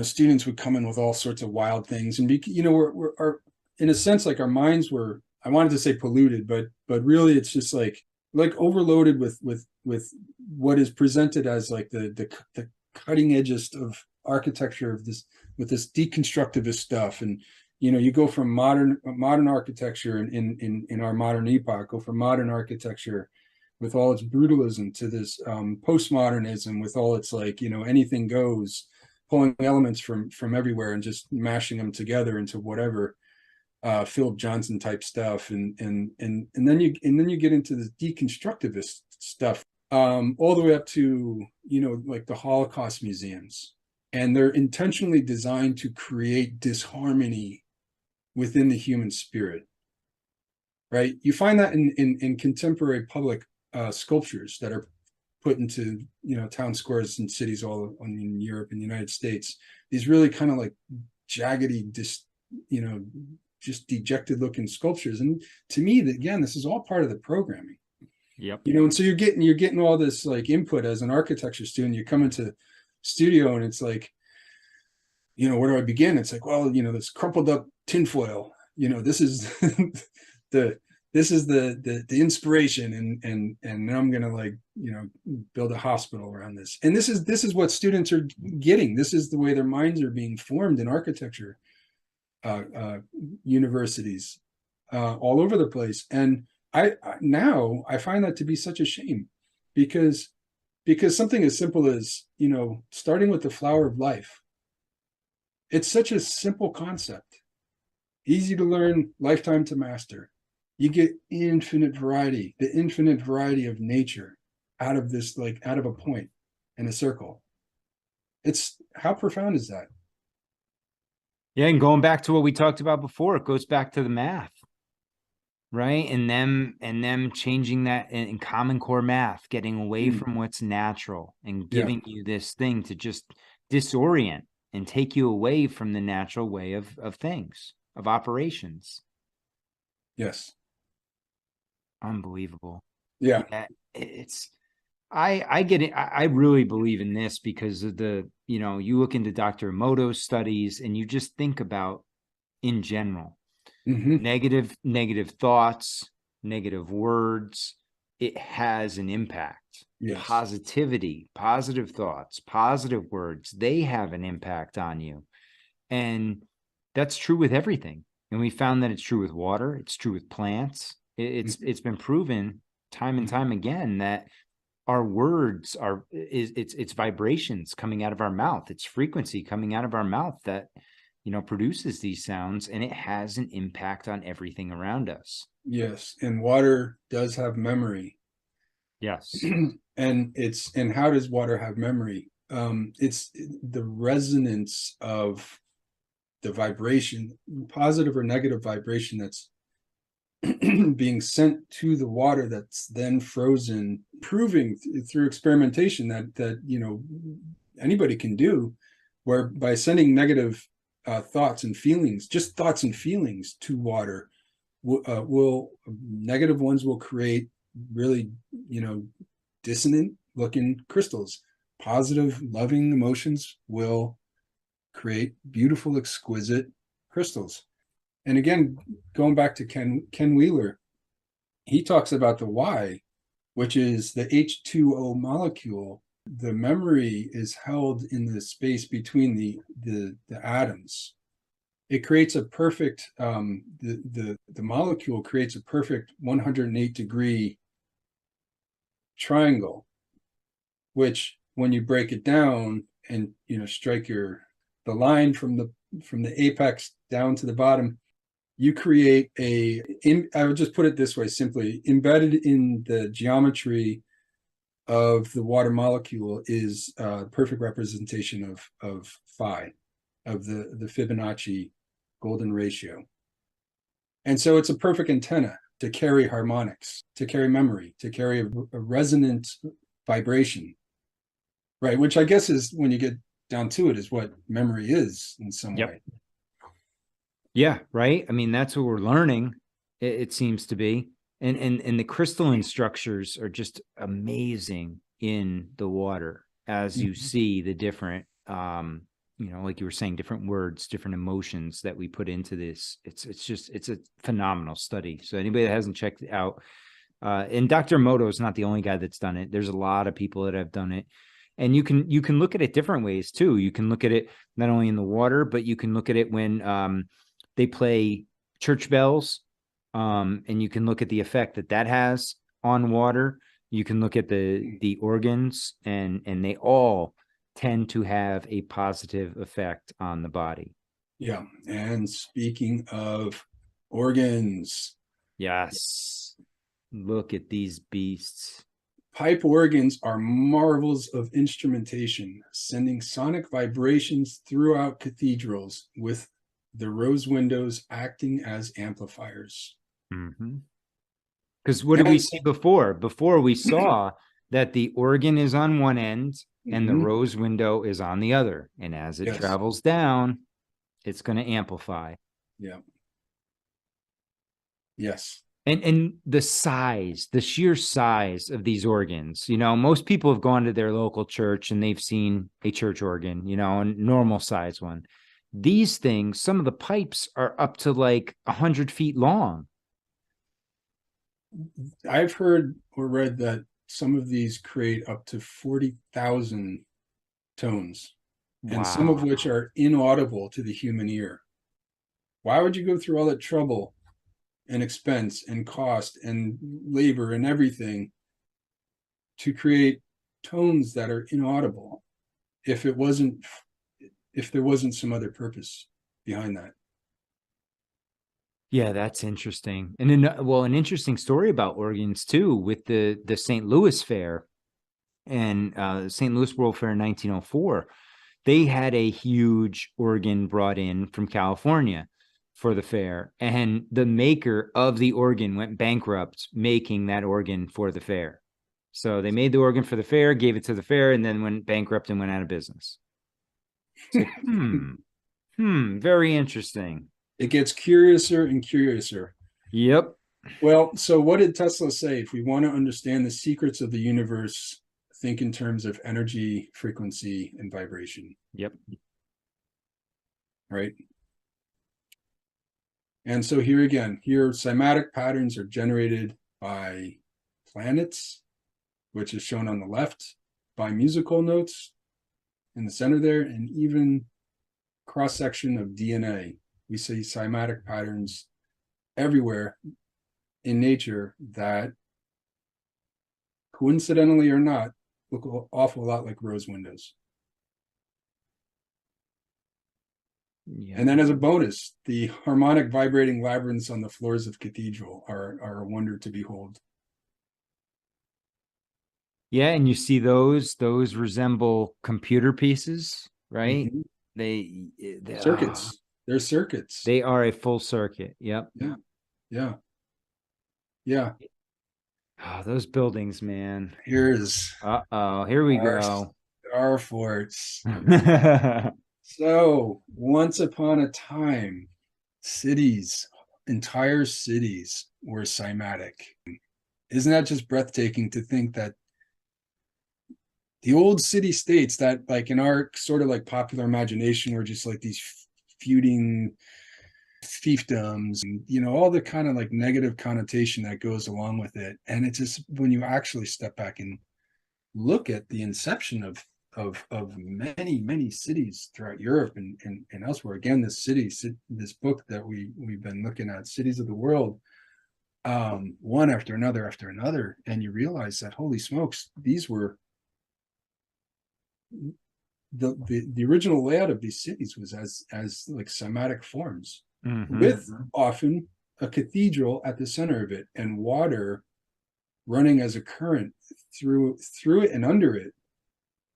students would come in with all sorts of wild things, and we're in a sense, like, our minds were, I wanted to say polluted, but really it's just like overloaded with what is presented as like the cutting edgest of architecture with this deconstructivist stuff. And you go from modern architecture in our modern epoch, go from modern architecture with all its brutalism to this postmodernism with all its anything goes, pulling elements from everywhere and just mashing them together into whatever Philip Johnson type stuff, and then you get into this deconstructivist stuff, all the way up to like the Holocaust museums, and they're intentionally designed to create disharmony within the human spirit. Right? You find that in contemporary public sculptures that are put into town squares and cities all in Europe and the United States. These really kind of like jaggedy, just dejected looking sculptures. And to me, again, this is all part of the programming. Yep. And so you're getting all this like input as an architecture student. You come into studio and it's like, where do I begin? It's like, well, this crumpled up tinfoil. This is the inspiration, and now I'm gonna build a hospital around this. And this is what students are getting. This is the way their minds are being formed in architecture universities all over the place. And I find that to be such a shame, because something as simple as starting with the flower of life, it's such a simple concept. easy to learn, lifetime to master. You get infinite variety, the infinite variety of nature out of this, like out of a point in a circle. It's, how profound is that? Yeah, and going back to what we talked about before, it goes back to the math, right? And them changing that in Common Core math, getting away from what's natural and giving you this thing to just disorient and take you away from the natural way of things, of operations. Yes. Unbelievable. Yeah. Yeah, it's I get it. I really believe in this because of the, you look into Dr. Emoto's studies and you just think about in general, negative thoughts, negative words, it has an impact. Yes. Positivity, positive thoughts, positive words, they have an impact on you. And that's true with everything. And we found that it's true with water, it's true with plants. It's been proven time and time again that our words it's vibrations coming out of our mouth, it's frequency coming out of our mouth that produces these sounds, and it has an impact on everything around us. Yes, and water does have memory. Yes. And how does water have memory? It's the resonance of the vibration, positive or negative vibration, that's being sent to the water that's then frozen, proving through experimentation that anybody can do, where by sending negative thoughts and feelings, just thoughts and feelings to water, will negative ones will create really dissonant looking crystals. Positive loving emotions will create beautiful exquisite crystals. And again, going back to Ken Wheeler, he talks about the why, which is the H2O molecule. The memory is held in the space between the atoms. It creates a perfect, the molecule creates a perfect 108-degree triangle, which when you break it down and strike the line from the apex down to the bottom, you create I would just put it this way simply, embedded in the geometry of the water molecule is a perfect representation of phi, of the Fibonacci golden ratio. And so it's a perfect antenna to carry harmonics, to carry memory, to carry a resonant vibration, right? Which I guess is, when you get down to it, is what memory is in some way. Yeah, right. I mean, that's what we're learning, it seems to be. And the crystalline structures are just amazing in the water as you see the different, like you were saying, different words, different emotions that we put into this. It's a phenomenal study. So anybody that hasn't checked it out, and Dr. Emoto is not the only guy that's done it. There's a lot of people that have done it. And you can look at it different ways too. You can look at it not only in the water, but you can look at it when they play church bells, and you can look at the effect that has on water. You can look at the organs, and they all tend to have a positive effect on the body. Yeah. And speaking of organs, yes, look at these beasts. Pipe organs are marvels of instrumentation, sending sonic vibrations throughout cathedrals, with the rose windows acting as amplifiers. Because what did we see before? Before we saw that the organ is on one end and the rose window is on the other. And as it travels down, it's going to amplify. Yeah. Yes. And the size, the sheer size of these organs, most people have gone to their local church and they've seen a church organ, a normal size one. These things, some of the pipes are up to like 100 feet long. I've heard or read that some of these create up to 40,000 tones, and some of which are inaudible to the human ear. Why would you go through all that trouble and expense and cost and labor and everything to create tones that are inaudible if there wasn't some other purpose behind that? Yeah, that's interesting. And then, well, an interesting story about organs too, with the St. Louis Fair and St. Louis World Fair in 1904. They had a huge organ brought in from California for the fair, and the maker of the organ went bankrupt making that organ for the fair. So they made the organ for the fair, gave it to the fair, and then went bankrupt and went out of business. It's like, very interesting. It gets curiouser and curiouser. Yep. Well, so what did Tesla say? If we want to understand the secrets of the universe, think in terms of energy, frequency, and vibration. Yep. Right. And so here again, cymatic patterns are generated by planets, which is shown on the left, by musical notes in the center there, and even cross-section of DNA. We see cymatic patterns everywhere in nature that, coincidentally or not, look an awful lot like rose windows. Yeah. And then as a bonus, the harmonic vibrating labyrinths on the floors of cathedral are a wonder to behold. Yeah, and you see those resemble computer pieces, right? Mm-hmm. They Circuits. They're circuits. They are a full circuit. Yep. Yeah. Oh, those buildings, man. Here's Here we go. Star forts. So once upon a time, entire cities were cymatic. Isn't that just breathtaking to think that the old city states that, like, in our sort of like popular imagination, were just like these feuding fiefdoms, and all the kind of like negative connotation that goes along with it. And it's just, when you actually step back and look at the inception of many cities throughout Europe and elsewhere. Again, this book that we've been looking at, Cities of the World, one after another, and you realize that, holy smokes, these were the original layout of these cities was as like cymatic forms, with often a cathedral at the center of it and water running as a current through it and under it,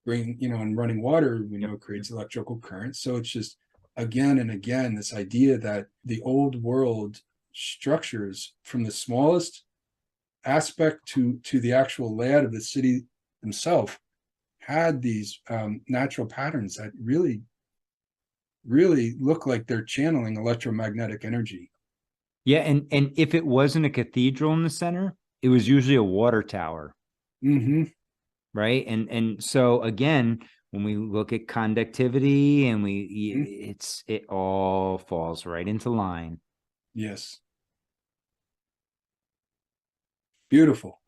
and running water, creates electrical current. So it's just, again and again, this idea that the old world structures, from the smallest aspect to the actual layout of the city themselves, had these natural patterns that really look like they're channeling electromagnetic energy. Yeah, and if it wasn't a cathedral in the center, it was usually a water tower. Mm-hmm. Right. And so again, when we look at conductivity and it all falls right into line. Yes. Beautiful.